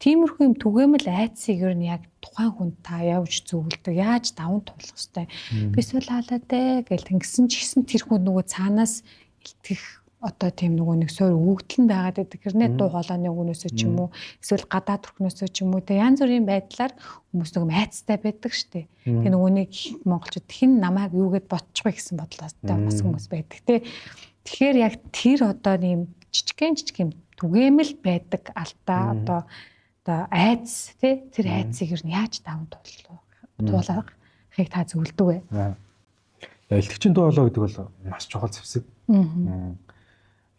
тиймэрхүү юм түгээмэл айцыг ер нь яг тухайн хүнд та явж зөвлөдөг. Яаж даван туулах хэвтэй. Бис бол хаалаатай гэл тэнгисэн ч гэсэн тэр хүн нөгөө цаанаас илтгэх одоо тийм нөгөө нэг суур өгөгдөл нь байгаад байдаг. Хэрнээ дуу хоолойны өгнөөсөө ч юм уу эсвэл гадаад төрхнөөсөө ч юм уу тэг янз бүрийн байдлаар хүмүүс нөгөө айцтай байдаг штэ. Тэг нөгөө нэг монголчууд хэн намайг юугээд ботчих вэ гэсэн бодлоостой бас хүмүүс байдаг те. Тэгэхээр яг тэр одоо ийм жижигхэн түгээмэл байдаг алдаа одоо айц те тэр айцыг ер нь яаж даван туулахыг та зөвлөдөг вэ? Илтгэгчийн дуу хоолой гэдэг бол маш чухал зэвсэг.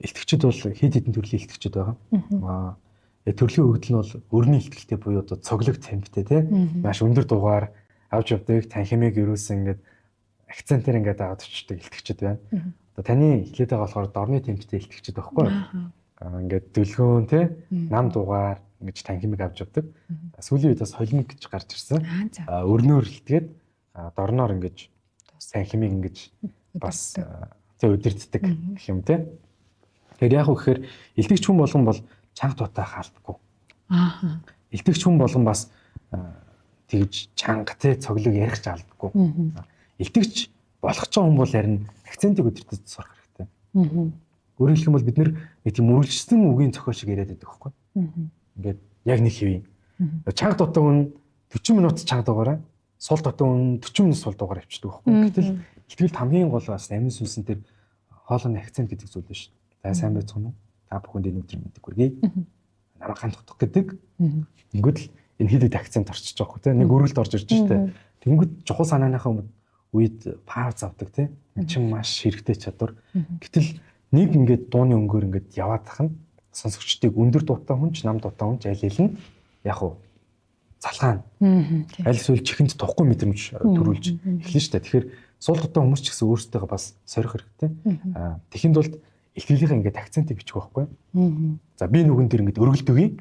Илтгэгчид бол хэд хэдэн төрлийн илтгэгчид байгаа. Төрлийн өгдөл нь бол өрний илтгэлтэй буюу одоо цоглог темптэй тийм маш өндөр дугаар авч явдаг танхимыг ерөөсөн ингээд акцентээр ингээд аваад өчтдөг илтгэгчид байна. Одоо таны хэлээд байгаа болохоор дорны темптэй илтгэгчид байхгүй юу? Ингээд дөлгөөн тийм нам дугаар ингэж танхимыг авч явдаг. Сүүлийн үед бас холимог гэж гарч ирсэн. Өрнөөр илтгээд дорноор ингэж танхимыг ингэж бас өдөрддөг гэх юм тийм. Тэгэхээр яг үхээр илтгэгч хүн болгон бол чанга туутай хаалдаггүй. Илтгэгч хүн болгон бас тэгж чанга те цоглог ярих ч алдаггүй. Илтгэгч болох ч хүн бол харин акцентыг өдөртөж сурах хэрэгтэй. Өөрөөр хэлэх юм бол бид нэг тийм үргэлжлсэн үгийн зохиол шиг яриад байдаг байхгүй. Ингээд яг нэг хэвийн. Чанга туутай хүн 40 минут чанга дугаараа, сул туутай хүн 40 минут сул дугаар авчдаг байхгүй. Гэтэл илтгэлд хамгийн гол бас амин сүнсэн тэр хоолойны акцент гэдэг зүйл биш. Та сайн байцгаана уу? Та бүхэнд энэ өдрийн мэдээг хүргэе. Намайг хандах гэдэг. Ингээд л энэ хилээд акцент орчиж байгаа хөө те. Нэг өргөлд орж ирж штэ. Тэнгүүд чухал санааныхаа үед пауз авдаг те. Энэ чинь маш хэрэгтэй чадвар. Гэтэл нэг ингээд дууны өнгөөр ингээд яваад тах нь сонсогчдыг өндөр дуутай хүн ч нам дуутай хүн ч аль аль нь яг уу залгаана. Аль эсвэл чихэнд тухгүй мэдрэмж төрүүлж эхлэн штэ. Тэгэхээр сул дуутай хүмүүс ч гэсэн өөрсдөө бас сорих хэрэгтэй. Тэхинд бол илтгэлийнхаа ингээд акцентыг бичих байхгүй. За би нүгэн дээр ингээд өргөлд өгье.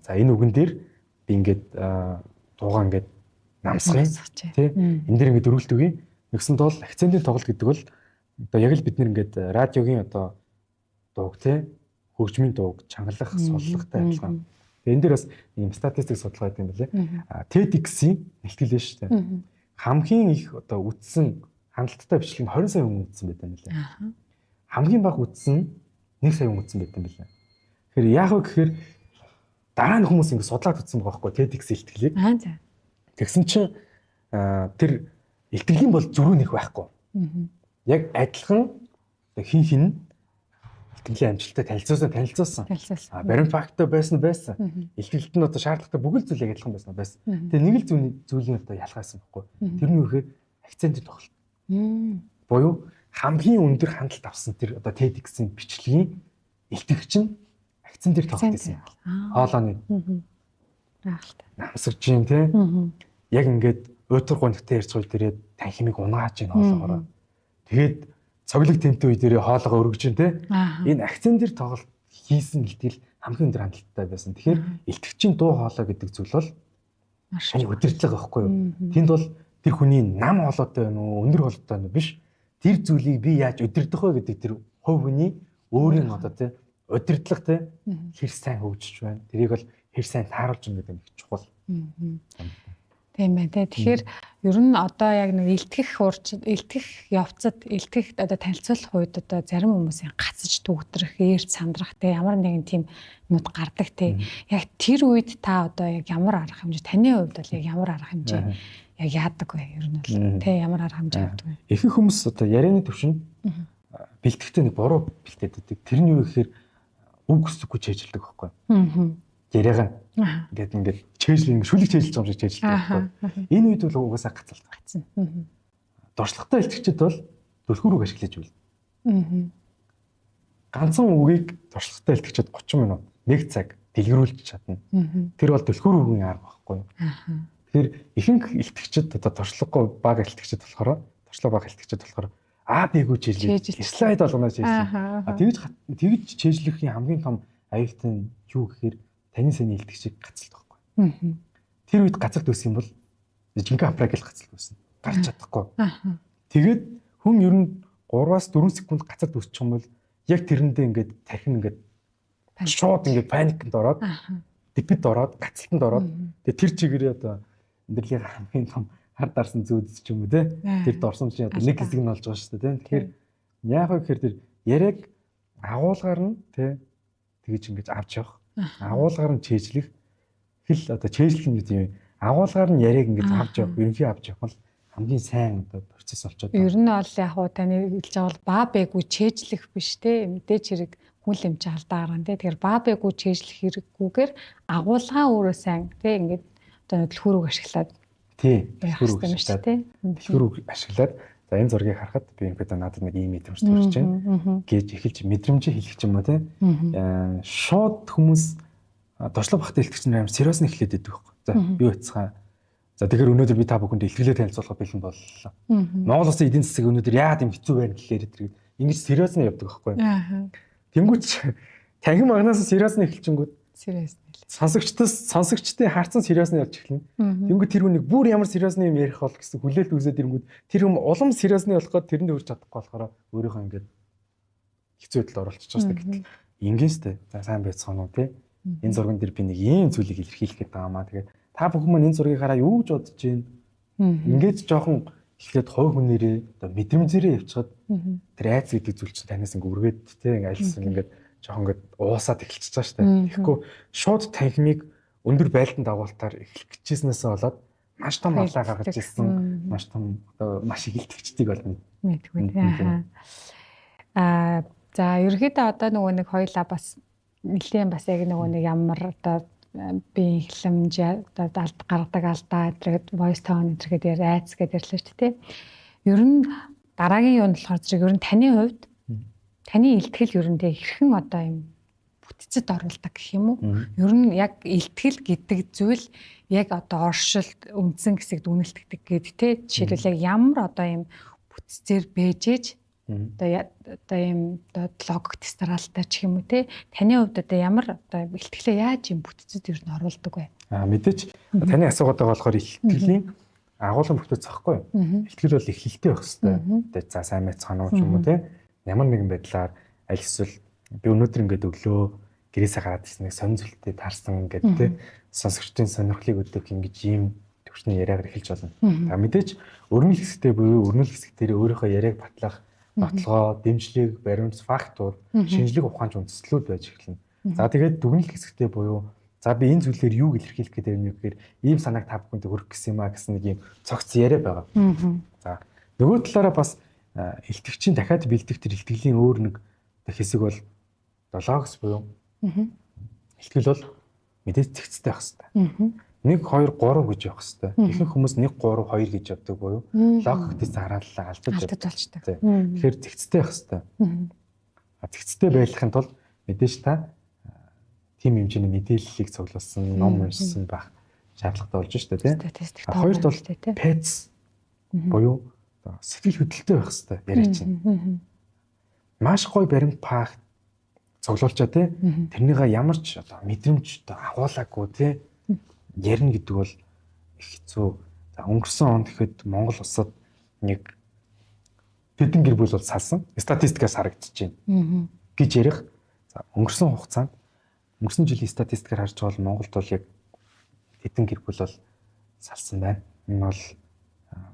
За энэ үгэн дээр би ингээд дуугаа ингээд намсгая. Тэ энэ дээр ингээд өргөлд өгье. Нэгсэн тул акцентын тоглолт гэдэг бол одоо яг л бид нэр ингээд радиогийн одоо дууг тэ хөгжмийн дууг чангалах, суллагтай адилхан. Тэгээ энэ дээр бас ийм статистик судалгаа гэдэг юм билээ. TEDx-ийн нэлтгэл шүү дээ. Хамгийн их одоо үтсэн хандлттай бичлэг нь 20 сая хүн үтсэн байдаг юм билээ. Хамгийн бага үтсэн 1 сая хүн үтсэн байдаг юм билээ. Тэгэхээр яах вэ гэхээр дараа нь хүмүүс ингэ судлаад үтсэн байгаа байхгүй TEDx илтгэлийг. Тэгсэн чинь тэр илтгэлийн бол зөрүү нэх байхгүй. Яг адилхан хин хин илтгэлийн амжилттай танилцуулсан. Баримт факттай байсан. Илтгэлт нь одоо шаардлагатай бүгд зүйл яг адилхан байсан. Тэгээ нэг л зүйл нь одоо ялгаасан байхгүй. Тэрний үхээр акцентын тоглолт. Буюу хамгийн өндөр хандлт авсан тэр одоо TEDx-ийн бичлэгийн илтгэгч нь акцентээр тоглолт гэсэн. Хоолойны. Намсагч юм те. Яг ингээд өдөр гонхтой ярьж байгаа дээрээ танхимыг унгааж ийн хоолоогоор. Тэгээд цоглог темптэй үе дээрээ хоолойгоо өргөж ийн те. Энэ акцентээр тоглолт хийсэн илтгэл хамгийн өндөр хандлттай байсан. Тэгэхээр илтгэгчийн дуу хоолой гэдэг зүйл бол маш өдөртлөг байхгүй юу? Тэнд бол тэр хүний нам хоолойтой байна уу, өндөр хоолойтой байна уу биш. Тэр зүйлийг би яаж өдөрдөх вэ гэдэг тэр хувь хүний өөрийн одоо тий өдөрдлөг тий хэр сайн хөгжиж байна. Тэрийг бол хэр сайн тааруулж байгаа гэдэг нь чухал. Тийм байна тий. Тэгэхээр ер нь одоо яг нэг илтгэх явцад илтгэх одоо танилцуулах үед одоо зарим хүмүүсийн гацж төгтрөх, ээрч сандрах тий ямар нэгэн тийм нүд гардаг тий. Яг тэр үед та одоо яг ямар арга хэмжээ таны хувьд бол яг ямар арга хэмжээ яг яадаг вэ? Ер нь бол тий ямар арга хэмжээ авдаг вэ? Ихэнх хүмүүс одоо ярианы төвшин бэлтгэхдээ нэг буруу бэлтээдэг. Тэр нь юу гэхээр үг хүсдэггүй чэйжилдэг байхгүй. Яриагаа ингээд чэйжлэн шүлэг чэйжилж байгаа юм шиг чэйжилдэг байхгүй. Энэ үед бол угаасаа гацалтай. Дуршлагатай илтгэгчид бол түлхүүрийг ашиглаж байна. Ганцхан үгийг дуршлагатай илтгэгчид 30 минут 1 цаг дэлгэрүүлж чадна. Тэр бол түлхүүр үгийн арга байхгүй. Тэгэхээр ихэнх илтгэгчид одоо туршлагагүй бага илтгэгчид болохоор А Б-гүй чэйжлээ. Слайд болгоно чэйжлээ. Тэгж чэйжлэхийн хамгийн том аюултай нь юу гэхээр таны сэний илтгэгчийг гацалт байхгүй. Тэр үед гацалт үүсэн бол жинхэнэ апрагэл гацалт үүсэн. Гарч чадахгүй. Тэгээд хүн ер нь 3-аас 4 секунд гацар дүсчих юм бол яг тэрэндээ ингээд тархин ингээд шууд ингээд паникт ороод дэпэд ороод гацалтанд ороод тэгээ тэр чигээрээ одоо эндэрлийн хамгийн том хар дарсан зүйдс ч юм уу те тэр дорсон чинь одоо нэг хэсэг нь болж байгаа шүү дээ те. Тэгэхээр яг вэ гэхээр тэр яриаг агуулгаар нь те тэгэж ингэж авч явах. Агуулгаар нь чэйжлэх хэл одоо чэйжлэх нь гэдэг юм. Агуулгаар нь яриаг ингэж авч явах, ерөнхий авч явах бол хамгийн сайн одоо процесс болчиход байна. Ер нь бол яг хуу таны хэлж байгаа бол баа бэггүй чэйжлэх биш те. Мэдээж хэрэг хүн лэмж алдаа гаргана те. Тэгэхээр баа бэггүй чэйжлэх хэрэггүйгээр агуулгаа өөрөө сайн те ингээд одоо дэлгүүрийг ашиглаад дэлгүүрийг ашиглаад за энэ зургийг харахад би ингээд надад нэг ийм мэдрэмж төрж байна гэж эхэлж мэдрэмжээ хэлэх юм уу те. Шууд хүмүүс туршлага багтаа илтгэгч нар амар сериус нь эхлээд байдаг байхгүй. За би утсгаа. За тэгэхээр өнөөдөр би та бүхэнд илтгэлээ танилцуулах бэлэн боллоо. Монгол Улсын эдийн засаг өнөөдөр яагаад юм хэцүү байна гэхээр тэр ингэж сериус нь явдаг байхгүй. Тэнгүүч танхим магнаас сериус нь эхэлчихэнгүүт сериус нь сонсогчтой хаарцсан сериус нь явж эхэлнэ. Тэнгүүт тэр хүнийг бүр ямар сериус нь юм ярих бол гэсэн хүлээлт үзээд ирэнгүүт тэр хүм улам сериус нь болох гээд тэрэнд хүрч чадахгүй болохоор өөрийнхөө ингээд хэцүү байдалд оруулчихж байгаа шүү дээ. Ингийн сте. За сайн байцгаана уу те. Энэ зурган дээр би нэг ийм зүйлийг илэрхийлэх гээд байгаа маа. Тэгээд та бүхэн маань энэ зургийг хараа юу гэж бодож байна? Ингээд жоохон эхлээд хой хүнээрээ одоо мэдрэмжээрээ явчихад тэр айц гэдэг зүйл чинь танаас ингээ үргээд те ингээ альсан ингээд жоохон ингээд уусаад эхэлчихэж байгаа шүү дээ. Тэгэхгүй шууд танхимыг өндөр байлдан дагуултаар эхлэх гэжсэнээс болоод маш том алаа гаргаж ирсэн. Маш том одоо маш их илтгэгчдийг бол мэдгүй. За ерөөдөө одоо нөгөө нэг хоёлаа бас нэлийн бас яг нөгөө нэг ямар одоо би эхлэмж одоо гаргадаг алдаа гэдэг voice tone гэдэг айц гэдэг ярьлаа шүү дээ. Ер нь дараагийн юу нь болохоор зэрэг ер нь таны хувьд таны илтгэл ер нь хэрхэн одоо юм бүтцэд оруулдаг гэх юм уу? Ер нь яг илтгэл гэдэг зүйл яг одоо оршилт үндсэн хэсэгт үнэлтгэдэг гэдэг те жишээлбэл яг ямар одоо юм бүтцээр бэжэж одоо юм логик тестаралтай ч юм уу те таны хувьд одоо ямар одоо илтгэлээ яаж юм бүтцэд ер нь оруулдаг вэ? Мэдээч таны асуугаад байгаа болохоор илтгэлийн агуулгын бүтц захгүй юу? Илтгэл бол эхлэлтэй байх хэвээр. Тэгээд за сайн мэцхан уу ч юм уу те ямар нэгэн байдлаар аль эсвэл би өнөөдөр ингээд өглөө гэрээсээ гараад ирсэн нэг сонь зүйлтэй таарсан ингээд те сонсогчдын сонирхлыг өгдөг ингэж ийм төвчний яриагаар эхэлж болно. За мэдээч өрнөл хэсэгтэй буюу өрнөл хэсэг дээр өөрийнхөө яриаг батлах баталгаа, дэмжлэг, баримт, фактууд, шинжлэх ухаанч үндэслэлүүд байж эхэлнэ. За тэгээд дүгнэлт хэсэгтэй буюу за би энэ зүйлээр юу илэрхийлэх гэдэг юм гэхээр ийм санааг та бүхэнд хүргэх гэсэн юм а гэсэн нэг юм цогц яриа байгаа. За нөгөө талаараа бас илтгэгчийн дахиад бэлдэх тэр илтгэлийн өөр нэг хэсэг бол логос буюу илтгэл бол мэдээж цэгцтэй байх хэрэгтэй. 1 2 3 гэж явах хэрэгтэй. Ихэнх хүмүүс 1 3 2 гэж явдаг буюу логик тест харааллаа алдаж болчтой. Тэгэхээр цэгцтэй байх хэрэгтэй. Цэгцтэй байхын тулд мэдээж та тийм хэмжээний мэдээллийг цуглуулсан, ном уншсан байх шаардлагатай болж шүү дээ, тийм. Хоёрт бол ПЭЦ буюу сэтгэл хөдлөлтөй байх хэрэгтэй яриа чинь. Маш гоё баримт пах цуглуулчаа тийм. Тэрнийга ямар ч одоо мэдрэмж агуулаагүй тийм ярина гэдэг бол их хэцүү. За өнгөрсөн онд гэхэд Монгол улсад нэг тэдэн гэр бүл бол салсан. Статистикаас харагдаж байна. Гэж ярих. За өнгөрсөн хугацаанд өнгөрсөн жилийн статистикаар харж байгаа бол Монголд бол яг тэдэн гэр бүл бол салсан байна. Энэ бол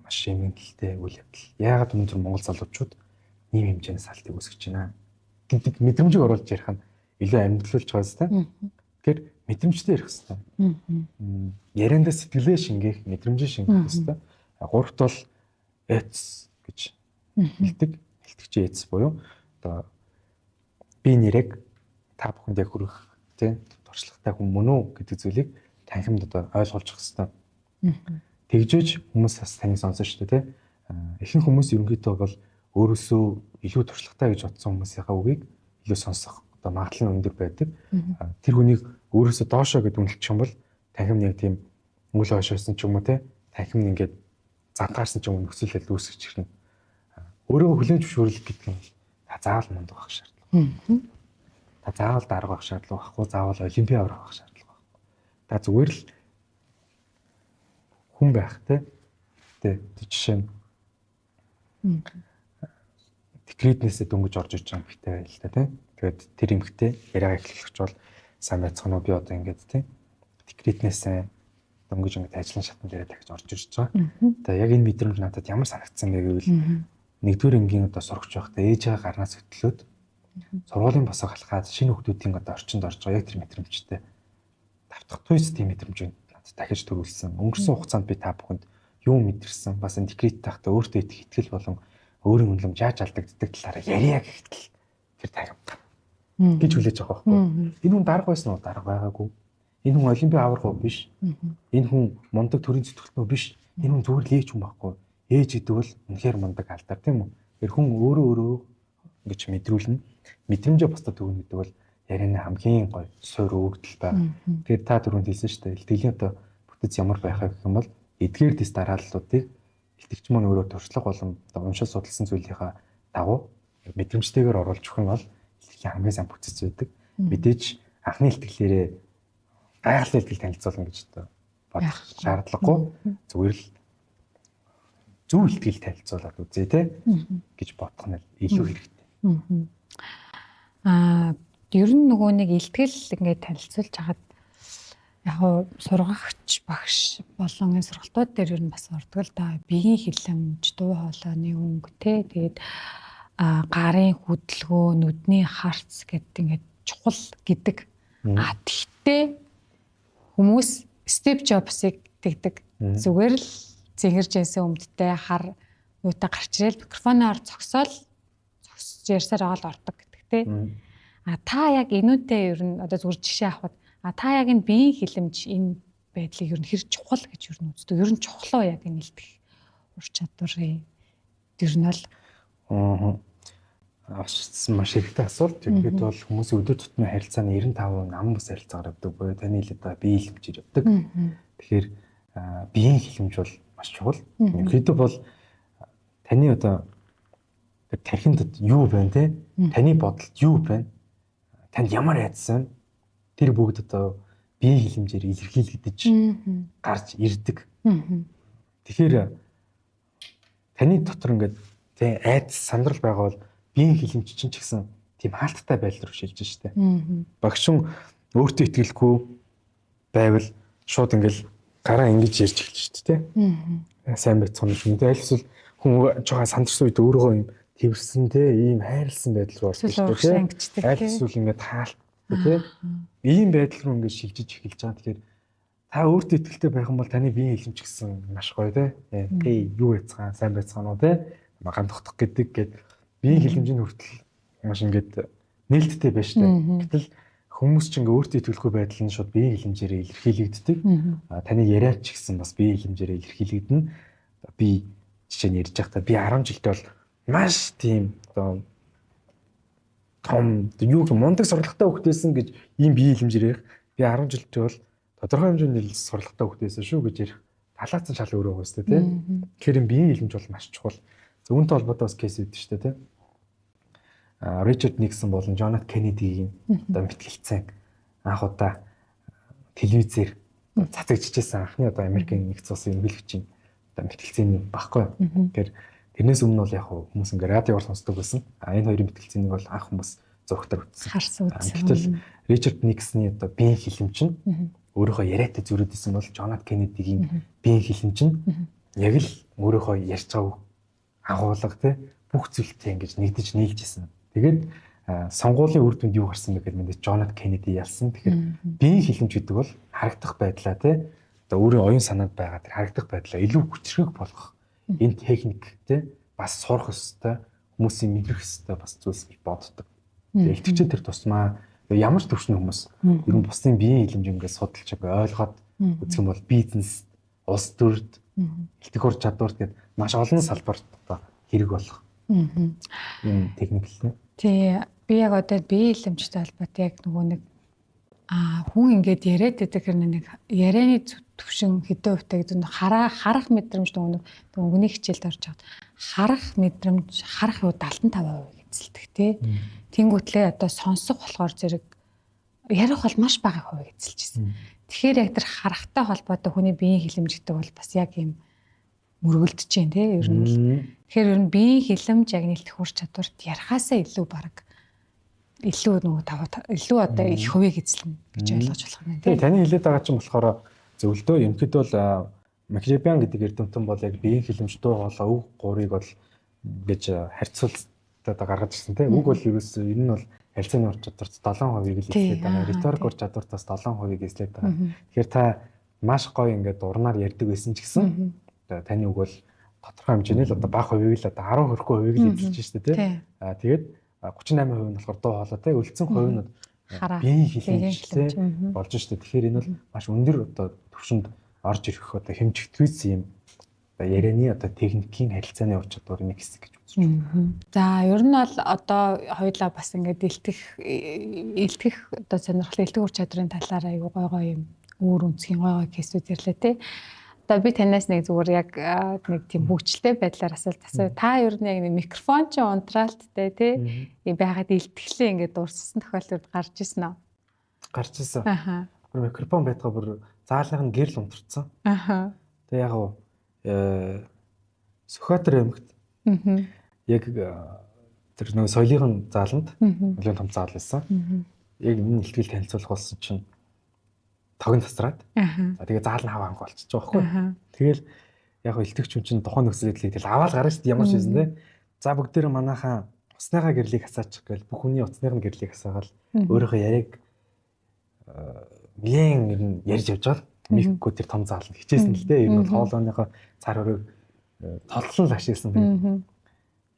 маш эмгэнэлтэй үйл явдал. Яагаад өнөөдөр Монгол залуучууд ийм хэмжээний салтыг үүсгэж байна гэдэг мэдрэмжийг оруулж ярих нь илүү амьдлуулж байгаа зү. Тэгэхээр мэдрэмжтэй ярих хэрэгтэй. Яриандаа сэтгэлээ шингээх, мэдрэмжээ шингээх хэрэгтэй. Гуравт бол эц гэж хэлдэг. Илтгэгчийн эц буюу одоо би нэрэг та бүхэнд яг хүрэх тийм туршлагатай хүн мөн үү гэдэг зүйлийг танхимд одоо ойлгуулж явах хэрэгтэй. Тэгжээж хүмүүс бас таныг сонсон шүү дээ тийм. Ихэнх хүмүүс ерөнхийдөө бол өөрөөсөө илүү туршлагатай гэж бодсон хүмүүсийнхаа үгийг илүү сонсох одоо магадлал нь өндөр байдаг. Тэр хүнийг өөрөөсөө доошоо гэд үнэлчих юм бол танхим нэг тийм үл хойшоосон ч юм уу те танхим ингээд задгаарсан ч юм уу нөхцөлөд үүсгэж ирнэ. Өөрийгөө хүлээн зөвшөөрлөх гэдэг нь та заавал мундаг байх шаардлага. Та заавал дарга байх шаардлага байхгүй, заавал олимпиад орох байх шаардлага байхгүй. Та зүгээр л хүн байх те. Тэ жишээ нь декретнээсээ дөнгөж орж иж байгаа эмэгтэй байл л та тийм. Тэгээд тэр эмэгтэй яриага эхлүүлж бол сайн байцгаана уу би одоо ингээд тийм декретнээсээ дөнгөж ингээд ажлын шатнд дээр дахиж орж ирж байгаа. Тэгээд яг энэ мэдрэмж надад ямар санагдсан бэ гэвэл нэгдүгээр ангийн одоо сурагч байхдаа ээжээ гарнаас хөтлөөд сургуулийн босоо халахад шинэ хүмүүсийн одоо орчинд орж байгаа яг тэр мэдрэмжтэй давтах туйс тийм мэдрэмж надад дахиж төрүүлсэн. Өнгөрсөн хугацаанд би та бүхэнд юу мэдэрсэн бас энэ декрет тахта өөртөө идэх итгэл болон өөрийн үнэлэмж яаж алдагддаг талаараа яриа гэхтэл тэр тагамтай гэж хүлээж байгаа байхгүй. Энэ хүн дарга байсан уу? Дарга байгаагүй. Энэ хүн олимпийн аварга уу? Биш. Энэ хүн мундаг төрийн зэтгэлтнөө биш. Энэ хүн зүгээр л ээж хүн байхгүй. Ээж гэдэг бол үнэхээр мундаг алдар тийм үү? Тэр хүн өөрөө ингэж мэдрүүлнэ. Мэдрэмжээ бусдад өгнө гэдэг бол ярианы хамгийн гоё суурь өгдөл байна. Тэгэхээр та түрүүнд хэлсэн шүү дээ. Илтгэлийн одоо бүтэц ямар байхаа гэх юм бол эдгээр дэс дарааллуудыг илтгэгч маань өөрөө туршлага болон уншиж судалсан зүйлийнхаа дагуу мэдрэмжтэйгээр оруулж өгөх нь бол илтгэлийн хамгийн сайн бүтэц байдаг. Мэдээж анхны илтгэлээрээ гайхалтай илтгэл танилцуулна гэж бодох шаардлагагүй. Зүгээр л зөв илтгэл танилцуулаад үзье те гэж бодох нь илүү хэрэгтэй. Ер нь нөгөө нэг илтгэл ингээд танилцуулж хагаад яг сургагч багш болон энэ сургалтууд дээр ер нь бас ордог л да. Биеийн хилэмж, дуу хоолойны өнгө те тэгээд гарын хөдөлгөөн, нүдний харц гэдэг ингээд чухал гэдэг. Тэгтээ хүмүүс Стив Джобсыг тэгдэг. Зүгээр л зингэрж яйсэн өмдтэй хар юутай гарч ирэл микрофоноор зогсоож ярьсаар байгаа л ордог гэдэг те. Та яг энүүтэй ер нь одоо зүгээр жишээ авахад та яг энэ биеийн хилэмж энэ байдлыг ер нь хэр чухал гэж ер нь үздэг. Ер нь чухал уу яг энэ илтгэх ур чадварын ер нь бол маш хэрэгтэй асуулт. Тэгэхэд бол хүмүүсийн өдөр тутмын харилцааны 95% нам бус харилцаагаар явдаг буюу таны хэлээд байгаа биеийн хилэмжээр явдаг. Тэгэхээр биеийн хилэмж бол маш чухал. Ерөнхийдөө бол таны одоо тархинд юу байна те? Таны бодолд юу байна? Танд ямар айдас байна? Тэр бүгд одоо биеийн хилэмжээр илэрхийлэгдэж гарч ирдэг. Тэгэхээр таны дотор ингээд тэ айдас сандрал байгаа бол биеийн хилэмж чинь ч гэсэн тийм хаалттай байдал руу шилжиж штэ. Багшин өөртөө итгэлгүй байвал шууд ингээл гараа ингэж ярьж эхэлж штэ тэ. Сайн байцгаана юм. Тэгэл эсвэл хүн жоохон сандарсан үед өөрөөгөө юм тэрсэн те ийм хайрлсан байдал руу орж штэ тэ. Аль эсвэл ингээд хаалт тэ. Ийм байдал руу ингээд шилжиж эхэлж байгаа. Тэгэхээр та өөртөө итгэлтэй байх юм бол таны биеийн хилэмж гэсэн маш гоё те. Эй юу байцгаана, сайн байцгаана уу те. Магаан тогтох гэдэг биеийн хилэмжийн хүртэл маш ингээд нээлттэй байна штэ. Гэтэл хүмүүс ч ингээ өөртөө итгэлгүй байдал нь шууд биеийн хилэмжээрээ илэрхийлэгддэг. Таны яриач гэсэн бас биеийн хилэмжээрээ илэрхийлэгдэнэ. Би жишээ нь ярьж байхдаа би 10 жилдээ бол маш тийм одоо том юу гэх мундаг сурлагатай хөлтөөсөн гэж ийм биеийн хилэмжээр ярих. Би 10 жилдээ бол тодорхой хэмжээний сурлагатай хөлтөөсөн шүү гэж ярих. Талаацсан шал өөрөө байгаа шүү дээ. Тэгэхээр биеийн хилэмж бол маш чухал. Үүнтэй холбоотой бас кейс үүдэж шүү дээ. Ричард Никсон болон Джон Ф Кеннедигийн одоо мэтгэлцэн анх удаа телевизээр цацагдчихсан анхны одоо Америкийн нэгдсэн улсын эмгэгчийн одоо мэтгэлцээний багхгүй. Тэгэхээр тэрнээс өмнө бол яг хүмүүс ингээ радиоор сонсдог байсан. Энэ хоёрын мэтгэлцээнийг бол анх хүмүүс зургатаар үзсэн. Харсан үзсэн. Гэтэл Ричард Никсны одоо биеийн хилэмж нь өөрийнхөө яриатай зөрөөдсөн бол Джон Ф Кеннедигийн биеийн хилэмж нь яг л өөрийнхөө ярьж байгаа агуулга те бүх зүйлтэй ингэж нэгдэж нийлжсэн. Тэгээд сонгуулийн үр дүнд юу гарсан бэ гэхээр мэдээ Джон Ф Кеннеди ялсан. Тэгэхээр биеийн хилэмж гэдэг бол харагдах байдлаа те одоо өөрийн оюун санаанд байгаа тэр харагдах байдлаа илүү хүчрэг болгох энэ техник те бас сурах ёстой, хүмүүсийн мэдрэх ёстой бас зүйлс гэж боддог. Тэгээд итгэвчээ тэр тусмаа ямар ч төвшний хүмүүс ер нь бусдын биеийн хилэмж ингээд судалж ойлгоод үзэх юм бол бизнес, улс төрд, илтгэх ур чадварт гэдэг маш олон салбарт одоо хэрэг болох юм техник л. Тий, би яг одоо биеийн хилэмжтэй холбоотой яг нөгөө нэг хүн ингээд яриад байдаг хэрнээ нэг ярианы төвшин хэдэн хувьтай гэдэг нь харах мэдрэмж нөгөө өнгөний хичээлд орж байгаа. Харах мэдрэмж харах юу 75% эзэлдэг тий. Тэнгүүтлээ одоо сонсох болохоор зэрэг ярих бол маш бага хувийг эзэлж байна. Тэгэхээр яг тэр харахтай холбоотой хүний биеийн хилэмж гэдэг бол бас яг юм мөргөлдөж чинь тий ер нь бол. Тэгэхээр ер нь биеийн хилэмж яг нэлтэх ур чадварт ярахаасаа илүү баг илүү нөгөө илүү одоо их хувийг эзлэнэ гэж ойлгож болох юм тий. Таны хэлээд байгаа чинь болохоор зөвлөдөө ерөнхийдөө бол Макиавелли гэдэг эрдэмтэн бол яг биеийн хилэмж дуу хоолой үг гурыг бол гэж харьцуултад гаргаж ирсэн тий. Үг бол ерөөсөө энэ нь бол харилцааны ур чадварт 7% л эзлээд байгаа. Риторик ур чадвартаас 7% эзлээд байгаа. Тэгэхээр та маш гоё ингээд урнаар ярьдаг байсан ч гэсэн таны үг бол тодорхой хэмжээний л одоо бага хувийг л одоо 10 хүрэхгүй хувийг л эзэлж шүү дээ тий. Тэгээд 38% нь болохоор дуу хоолойтой, үлдсэн хувь нь биеийн хилэмжтэй болж шүү дээ. Тэгэхээр энэ бол маш өндөр одоо түвшинд орж ирэх одоо хэмжигдвэс юм ярианы одоо техникийн харилцааны ур чадварын нэг хэсэг гэж үзэж байна. За ер нь бол одоо хоёулаа бас ингээд илтгэх одоо сонирхол илтгэх ур чадрын талаар аягүй гой юм өөр үнцгийн гой кейсүүд ирлээ тий. Одоо би танаас нэг зүгээр яг нэг тийм хөвгчлээ байдлаар асуулт асуу. Та ер нь яг нэг микрофон чи унтраалттай тий байгаад илтгэлээ ингээд дурссан тохиолдолд гарч ирсэн үү? Гарч ирсэн. Аха. Микрофон байтгаа бүр заалгын гэрэл унтарсан. Аха. Тэг яг Сүхбаатар аймагт яг тэр нэг соёлын зааланд нэлээд том заал байсан. Яг энэ илтгэл танилцуулах болсон чинь тогн тасраад. За тэгээ заал нь хаваа анх болчихж байгаа байхгүй. Тэгэл яг илтгэгч хүн чинь тухайн нөхцөл байдлыг тэгэл аваад гарна шүү дээ ямар ч юм те. За бүгдээр манайхаа уцныхаа гэрлийг хасаачих гээл бүх хүний уцных нь гэрлийг хасаагаал өөрийнхөө яриаг нэлээд ярьж явж байгаа. Микко тэр том заал нь хичээсэн л дээ. Энэ бол хоолойныхоо цар хөрөг толлон л ашигласан гэдэг.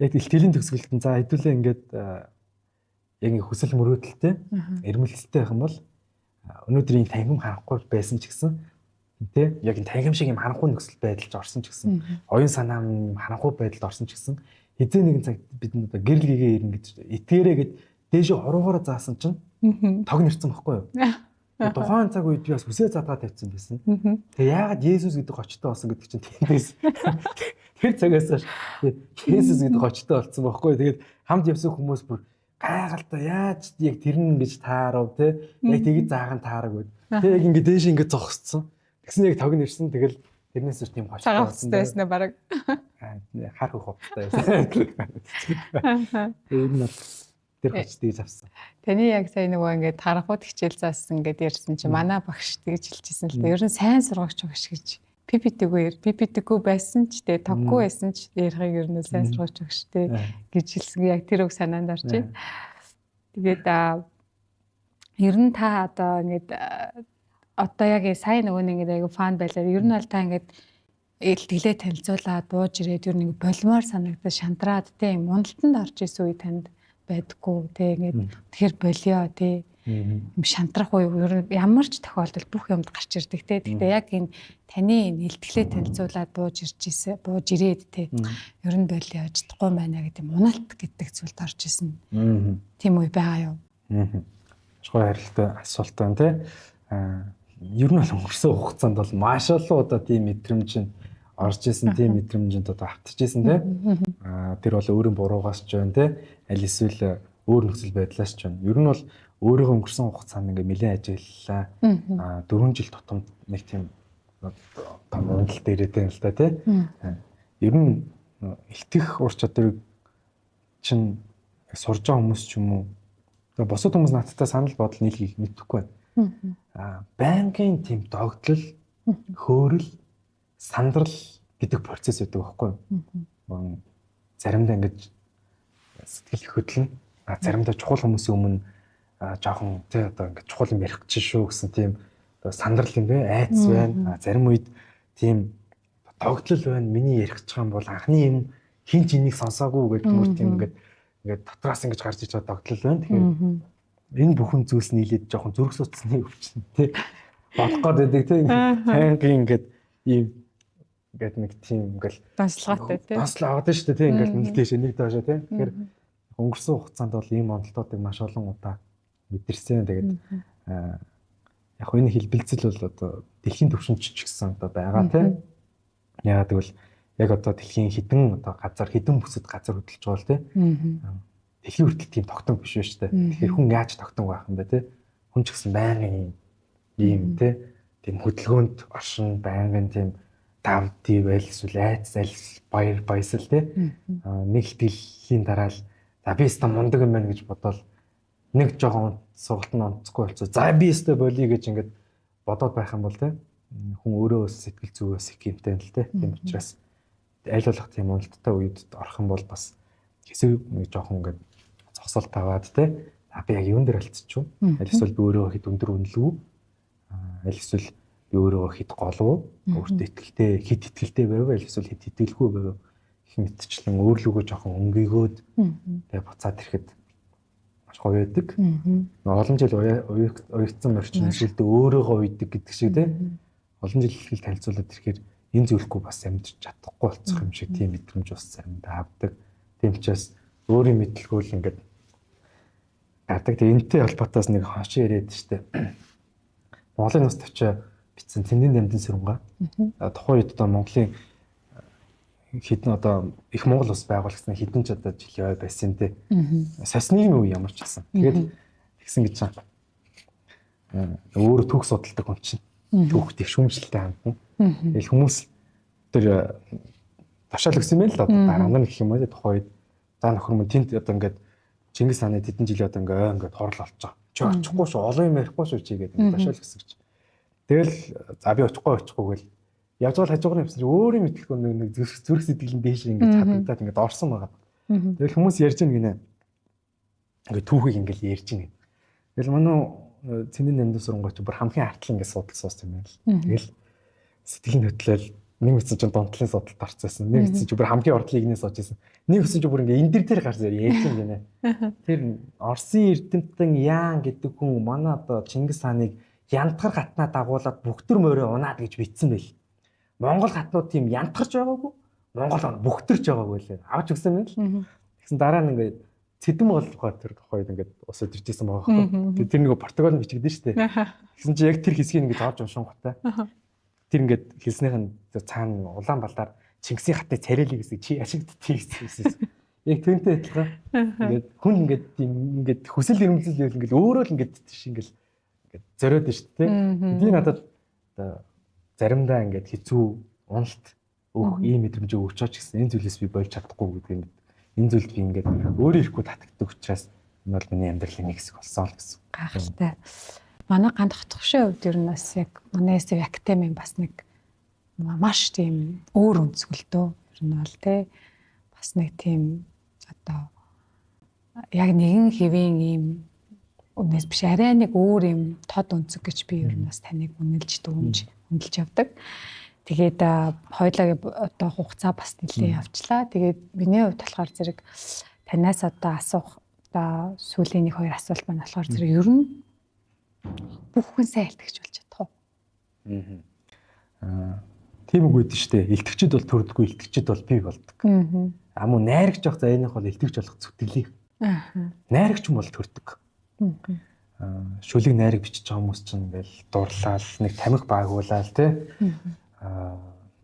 Яг илтгэлийн төгсгөлд нь за хэдүүлээ ингээд яг нэг хүсэл мөрөөдөлтэй эрмэлзэлтэй байх юм бол өнөөдрийн танхим харахгүй байсан ч гэсэн тий яг энэ танхим шиг юм харанхуй нөхцөл байдалд орсон ч гэсэн оюун санаа нь харанхуй байдалд орсон ч гэсэн хэзээ нэгэн цагт бид нь одоо гэрэл гээгээ ирнэ гэж итгээрээ гэд дээшээ хоруугаараа заасан чинь тог нэрсэн байхгүй юу? Тухайн цаг үед би бас хүсээ задгаа тавьсан байсан. Тэгээ яагаад Есүс гэдэг хочтой болсон гэдэг чинь тиймээс тэр цагаас Есүс гэдэг хочтой болсон байхгүй юу? Тэгээд хамт явсан хүмүүс бүр гайхалтай яаж яг тэр нь ингэж таарав те яг тэгж заахан таараг байд. Тэг яг ингэ дээш ингэ зогсцсон. Тэгсэн яг тог нэрсэн тэгэл тэрнээс тийм хочтой болсон байсан баг. Хар хөвхтэй байсан. Энэ тэр хоч тэгж авсан. Таны яг сая нөгөө ингээд харанхууд хичээл заасан гэдээ ярьсан чи манай багш тэгж хэлчихсэн л да. Ер нь сайн сургагч багш гэж. PPT-гүй байсан ч тэгээ тоггүй байсан ч ярихыг ер нь сайн сургагч багш тэ гэж хэлсэн. Яг тэр үг санаанд орж байна. Тэгээд ер нь та одоо ингээд одоо яг сая нөгөө нэг айгу фан байлаа. Ер нь бол та ингээд илтгэлээ танилцуулаад бууж ирээд ер нь болмоор санагдаж шантраад тэ уналтанд орж исэн үе танд байдггүй тэ ингээд тэгэхээр болио тэ юм шантрах уу ер нь ямар ч тохиолдолд бүх юмд гарч ирдэг тэ. Гэхдээ яг энэ таны илтгэлээ танилцуулаад бууж ирээд тэ ер нь болио чадахгүй байна гэдэг уналт гэдэг зүйлд орж исэн. Тийм үе байгаа юу? Чухал харилттай асуулт байна тэ. Ер нь бол өнгөрсөн хугацаанд бол маш олон удаа тийм мэдрэмж орж исэн, тийм мэдрэмжэнд одоо автж исэн тэ. Тэр бол өөрийн буруугаас ч байна тэ. Аль эсвэл өөр нөхцөл байдлаас ч байна. Ер нь бол өөрийнхөө өнгөрсөн хугацаанд ингээ нэлээд ажиллалаа. 4 жил тутамд нэг тийм том уналт ирээд байна л да тий. Ер нь илтгэх ур чадварыг чинь сурж байгаа хүмүүс ч юм уу. Босод хүмүүс надтай санал бодол нийлхийг мэдэхгүй байна. Банкын тийм догтлол, хөөрөл, сандрал гэдэг процесс байдаг байхгүй юу? Заримдаа ингэж сэтгэл хөдлөн, заримдаа чухал хүмүүсийн өмнө жоохон тий одоо ингэ чухал юм ярих гэж шүү гэсэн тийм сандрал юм бэ, айц байна. Зарим үед тийм тогтлол байна. Миний ярих гэж байгаа юм бол анхны юм хин ч энийг сонсоогүй гэдэг юм тийм ингээд дотроос ингэж гарч иж байгаа тогтлол байна. Тэгэхээр энэ бүхэн зүйлс нийлээд жоохон зүрх судасны өвчин тий болох гэдэг тий тангийн ингээд ийм ингээд нэг тийм ингээл донслоготой тий донслоо аваад шүү дээ тий ингээл нэг тийш нэг доошо тий. Тэгэхээр өнгөрсөн хугацаанд бол ийм онолтуудыг маш олон удаа мэдэрсэн. Тэгээд яг энэ хэлбэлцэл бол одоо дэлхийн түвшинд ч гэсэн одоо байгаа тий. Яагаад гэвэл яг одоо дэлхийн хідэн одоо газар хідэн бүсэд газар хөдөлж байгаа л тий. Дэлхийн хүртэл тийм тогтсон биш шүү дээ. Тэгэхээр хүн яаж тогтсон байх юм бэ тий? Хүн ч гэсэн байнгын ийм тий тийм хөдөлгөөнд оршин байнгын тийм давди байл эсвэл айц аль баяр баясал те нэг хэлтгэлийн дараа л за би өстө мундаг юм байна гэж бодоод нэг жоохон сургалт нь онцгүй болцоо за би өстө болиё гэж ингээд бодоод байх юм бол те хүн өөрөө сэтгэл зүгээс их юмтай л те тийм учраас аль болох тийм уналттай үед орох юм бол бас хэсэг нэг жоохон ингээд зогсолт таваад те би яг юун дээр алдчихв аль эсвэл би өөрөө хэд өндөр үнэлв аль эсвэл би өөрөө хэд голов өөртөө итгэлтэй хэд итгэлтэй байв аль эсвэл хэд итгэлгүй байв их мэдчлэн өөрлөгөө жоохон өнгийгөөд тэгээ буцаад ирэхэд маш гоё байдаг. Олон жил уягдсан орчин эсвэл өөрөөгөө уйдаг гэдэг шиг те олон жил их танилцуулаад ирэхээр энэ зүйлгүй бас амьдч чадахгүй болцох юм шиг тийм мэдрэмж бас заримдаа авдаг. Тийм учраас өөрийн мэдлгүй л ингээд гардаг. Тэгээ энэтэй холбоотойс нэг хошин яриад штэ. Монголын нас тавчаа бичсэн Тэндийн дамжин сүрэнгаа. Тухайн үед одоо Монголын хэдэн одоо их Монгол ус байгуулагдсан хэдэн ч одоо жил байсан те. Соснигын үе ямар ч байсан. Тэгээд тэгсэн гэж байна. Өөрөө түүх судалдаг хүн чинь. Түүхтэй шүүмжлэлтэй хандна. Тэгэл хүмүүс тэр ташаал өгсөн юм л одоо дараа нь гэх юм уу тухайн үед за нөхөр мөн тэнд одоо ингээд Чингис хааны тэдэн жил одоо ингээд хорл олж байгаа. Чи очихгүй шүү, олон юм ярихгүй шүү чи гэдэг ташаал өгсөн гэж. Тэгэл за би очихгүй гэл явж байгаа хажуугны явсан өөрийн мэдлэхгүй нэг зүрх сэтгэлийн дээш ингээд хадагдаад ингээд орсон байгаа. Тэгэл хүмүүс ярьж ийн гинэ. Ингээд түүхийг ингээд ярьж ийн. Тэгэл манай Цэндийн дамжин сургууч бүр хамгийн артл ингээд судал сууссан юм байна л. Тэгэл сэтгэлийн хөдлөл нэг хэсэг чинь донтлын судалд орцсон. Нэг хэсэг чинь бүр хамгийн ордлыг нэ сууж байсан. Нэг хэсэг чинь бүр ингээд эндэр дээр гарч ярьж ийн гинэ. Тэр Оросын эрдэмтэн Ян гэдэг хүн манай одоо Чингис хааныг янтгар гатнаа дагуулад бүгдэр морой унаад гэж бичсэн байл. Монгол гатнууд тийм янтгарч байгаагүй. Монгол бүгдэрч байгаагүй лээ. Авч өгсөн байл. Тэгсэн дараа нь ингээд цэдэн болгоо тэр тухайд ингээд усад иржсэн байгаа байхгүй. Тэр нэг Португал бичигдэн штэ. Тэгсэн чи яг тэр хэсгийг ингээд орж уншин готой. Тэр ингээд хэлснийх нь цаана улаан балдаар Чингисийн хатны царайлыг гэсэн чи ашигдтыг гэсэн. Яг тэнтэй адилхан. Ингээд хүн ингээд хүсэл эрмэлзэл байл ингээд өөрөө л ингээд тийш ингээд зориод нь шүү дээ. Би надад заримдаа ингээд хэцүү уналт өөх ийм мэдрэмж өгч чаач гэсэн энэ зүйлээс би болж чадахгүй гэдэг энэ зүйлд би ингээд өөрөө ирэхгүй татагддаг учраас энэ бол миний амьдралын нэг хэсэг болсон л гэсэн. Гайхалтай. Манай гандах тухшийн хувьд ер нь бас яг манай эсв академийн бас нэг маш тийм өөр өнцгөлтөө ер нь бол те бас нэг тийм одоо яг нэгэн хэвийн ийм өмнөөс биш арай нэг өөр юм тод өнцөг гэж би ер нь бас таныг үнэлж үнэлж явдаг. Тэгээд хоёулаа одоо хугацаа бас нэлээд явчлаа. Тэгээд миний хувьд болохоор зэрэг танаас одоо асуух одоо сүүлийн нэг хоёр асуулт маань болохоор зэрэг ер нь бүх хүн сайн илтгэж болж чадах уу? Тийм үг гэдэг штэ. Илтгэгчд бол төрдөггүй, илтгэгчд бол бий болдог. Амуу найрагч явах зайных бол илтгэж болох зүтгэлээ. Найрагч юм бол төрдөг. Шүлэг найраг бичиж байгаа хүмүүс чинь ингээл дурлал нэг тамхи байгуулаад те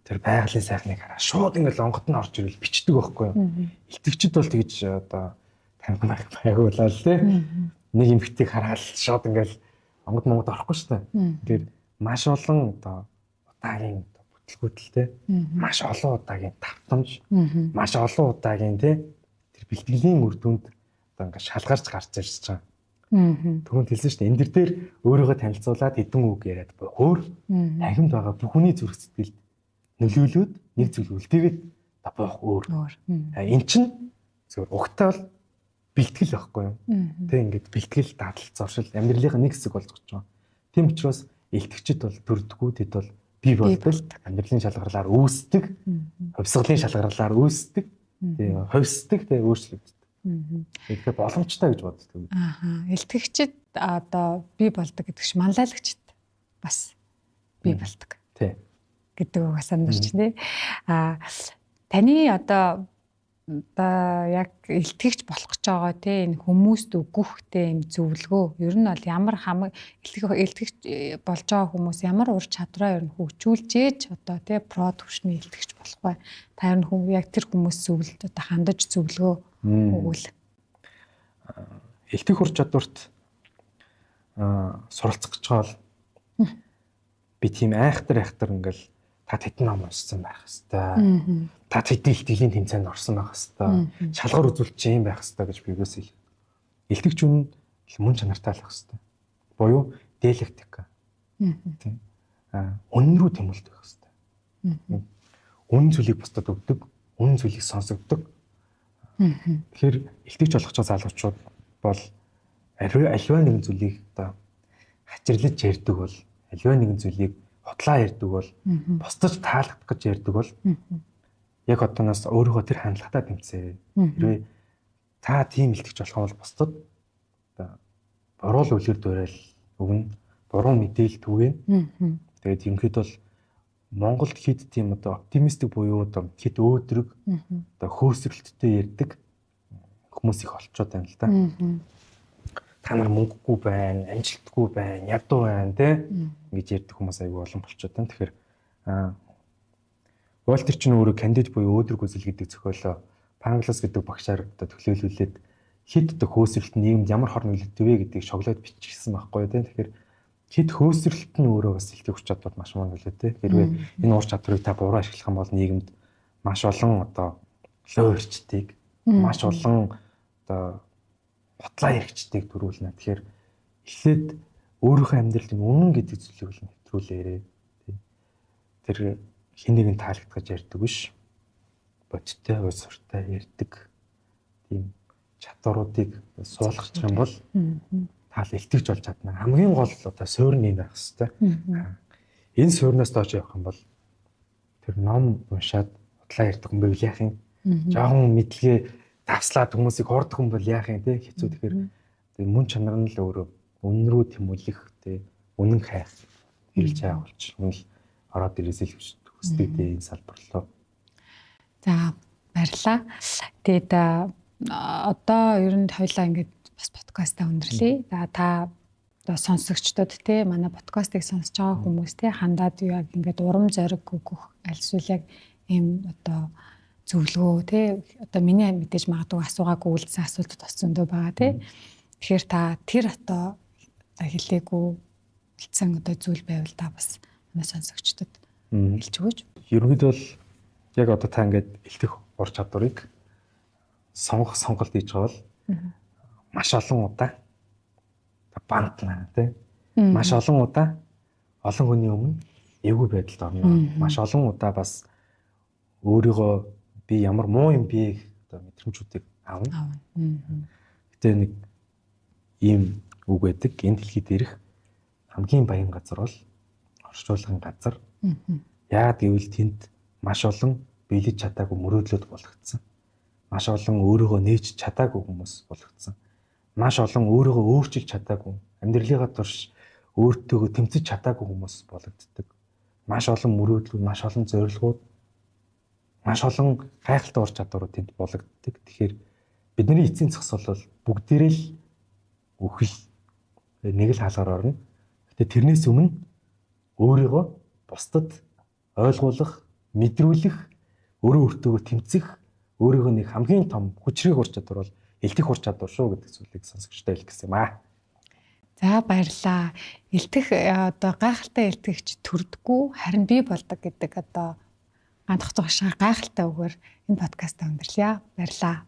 тэр байгалийн сайхныг хараа шууд ингээл онгод нь орж ирэл бичдэг байхгүй юу. Илтгэгчд бол тэгж одоо тамхи байгуулаад те нэг эмхтийг хараад шууд ингээл онгод монгод орохгүй шүү дээ. Тэгэхээр маш олон одоо удаагийн бүтлгүүтэлтэй маш олон удаагийн тавтамж маш олон удаагийн те тэр бэлтгэлийн үр дүнд одоо ингээд шалгарч гарч ирж байгаа. Түрүүнд хэлсэн шүү дээ. Энд дээр өөрийгөө танилцуулаад хэдэн үг яриад өөр тахимд байгаа бүхний зүрх сэтгэлд нөлөөлөөд нэг зүйл үлдээгээд буух өөр. Эн чинь зөвхөн угтаа бол бэлтгэл байхгүй юу? Тэг ингээд бэлтгэл дадал зуршил амьдралынхаа нэг хэсэг болж байгаа. Тийм учраас илтгэгчд бол төрдгүү тэд бол бий болдог. Амьдралын шалгарлаар үүсдэг, хувьсгалын шалгарлаар үүсдэг, хувьсдаг, өөрчлөгддөг. Тэгэхээр боломжтой гэж боддог. Илтгэгчд одоо бий болдог гэдэг чинь манлайлагчд бас бий болдог. Тий. Гэдэг үг сандарч тий. Таны одоо яг илтгэгч болох гэж байгаа тий энэ хүмүүст өгөхтэй юм зөвлөгөө ер нь бол ямар илтгэгч болж байгаа хүмүүс ямар ур чадвараа ер нь хөгжүүлж ээж одоо тий про төвшний илтгэгч болох бай. Та ер нь яг тэр хүмүүс зөвлөлд одоо хандаж зөвлөгөө өгвөл. Илтгэх ур чадварт суралцах гэж байгаа бол би тийм айхтар ингээл та тэдэн ном уншсан байх хэвээр. Та тэдний ихтгэлийн тэмцээнд орсон байх хэвээр. Шалгуур үзүүлэлт чинь юм байх хэвээр гэж би юугээс хэл. Илтгэгч хүн мөн чанартай л байх хэвээр. Буюу диалектика. Тийм. Үнэн рүү тэмүүлдэг байх хэвээр. Үнэн зүйлийг бусдад өгдөг, үнэн зүйлийг сонсогддог. Тэгэхээр илтгэж болох ч залуучууд бол аливаа нэгэн зүйлийг одоо хачирлаж ярьдаг бол, аливаа нэгэн зүйлийг худлаа ярьдаг бол, бусдад таалагдах гэж ярьдаг бол яг одооноос өөрийгөө тэр хандлагатай тэмцээ. Хэрвээ та тийм илтгэж болох бол бусдад одоо буруу л үлгэр дуурайл өгнө, буруу мэдээлэл түгээн. Тэгээд ерөнхийд бол Монголд хэд тийм одоо оптимистик буюу одоо хэд өөдрөг одоо хөөсрөлттэй ярьдаг хүмүүс их олцоод байна л да. Та нар мөнгөгүй байна, амжилтгүй байна, ядуу байна те ингэж ярьдаг хүмүүс аягүй олон болчиход байна. Тэгэхээр Вольтер ч өөрөө кандид буюу өөдрөг үзэл гэдэг зохиолоо Панглас гэдэг багшаар одоо төлөөлүүлээд хэд одоо хөөсрөлт нийгэмд ямар хор нөлөөтэй вэ гэдгийг шоглоод биччихсэн байхгүй те. Тэгэхээр хэд хөөсрөлт нь өөрөө бас илтгэх хүч чадвар маш муу нөлөөтэй. Хэрвээ энэ ур чадварыг та буруу ашиглах юм бол нийгэмд маш олон одоо лоорчдгийг, маш олон одоо ботлоо хэрэгчдийг төрүүлнэ. Тэгэхээр эхлээд өөрийнхөө амьдралын үнэн гэдэг зүйлийг л нэвтрүүлээрээ. Тэр хэн нэгэн таалагдгаж ярьдаг биш. Бодтой, уй суртай ярьдаг. Тийм чадваруудыг суулгачих юм бол таал илтгэж болж чадна. Хамгийн гол одоо суурь нь байх хэвээр. Энэ суурнаас доош явах юм бол тэр ном уншаад бодлоо ярьдаг юм байл яах юм. Жаахан мэдлэгээ давслаад хүмүүсийг хордох юм бол яах юм те хэцүү. Тэгэхээр тэр мөн чанар нь л өөрөө үнэн рүү тэмүүлэх те үнэн хайх хэлж байгаа болж үнэл ороод ирээсэй хүсдэг те энэ салбарлоо. За баярлаа. Тэгээд одоо ер нь хоёлаа ингээд бас подкастаа өндөрлөе. За та одоо сонсогчдод те манай подкастыг сонсож байгаа хүмүүс те хандаад юу яг ингээд урам зориг өгөх альсвал яг ийм одоо зөвлөгөө те одоо миний мэдээж магадгүй асуугаагүй үлдсэн асуултууд бас зөндөө байгаа те. Тэгэхээр та тэр одоо хэлээгүй үлдсэн одоо зүйл байвал та бас манай сонсогчдод хэлж өгөөч. Ерөнхийдөө бол яг одоо та ингээд илтгэх ур чадварыг сонгох сонголт хийж байгаа бол маш олон удаа бантлаа тий. Маш олон удаа олон хүний өмнө эвгүй байдалд орно. Маш олон удаа бас өөрийгөө би ямар муу юм бэ одоо мэдрэмжүүдийг авна. Гэтэ нэг ийм үг байдаг. Энэ дэлхийд ирэх хамгийн баян газар бол оршуулгын газар. Яагаад гэвэл тэнд маш олон биелэж чадаагүй мөрөөдлөд болгогдсон. Маш олон өөрийгөө нээж чадаагүй хүмүүс болгогдсон. Маш олон өөрийгөө өөрчилж чадаагүй, амьдралынхаа турш өөртөөгөө тэмцэж чадаагүй хүмүүс болгогддог. Маш олон мөрөөдлүүд, маш олон зорилгууд, маш олон гайхалтай ур чадварууд тэнд болгогддог. Тэгэхээр бидний эцсийн зогсол бол бүгдээрээ л үхэл нэг л хаалгаар орно. Гэтэ тэрнээс өмнө өөрийгөө бусдад ойлгуулах, мэдрүүлэх, өөртөөгөө тэмцэх, өөрийгөө нэг хамгийн том хүчрэг ур чадвар бол илтгэх ур чадвар шүү гэдэг зүйлийг сонсогчтой хэлэх гэсэн юм аа. За баярлаа. Илтгэх одоо гайхалтай илтгэгч төрдгөө харин би болдог гэдэг одоо ганц тохиолдол гайхалтай үгээр энэ подкастаа өндөрлөе. Баярлаа.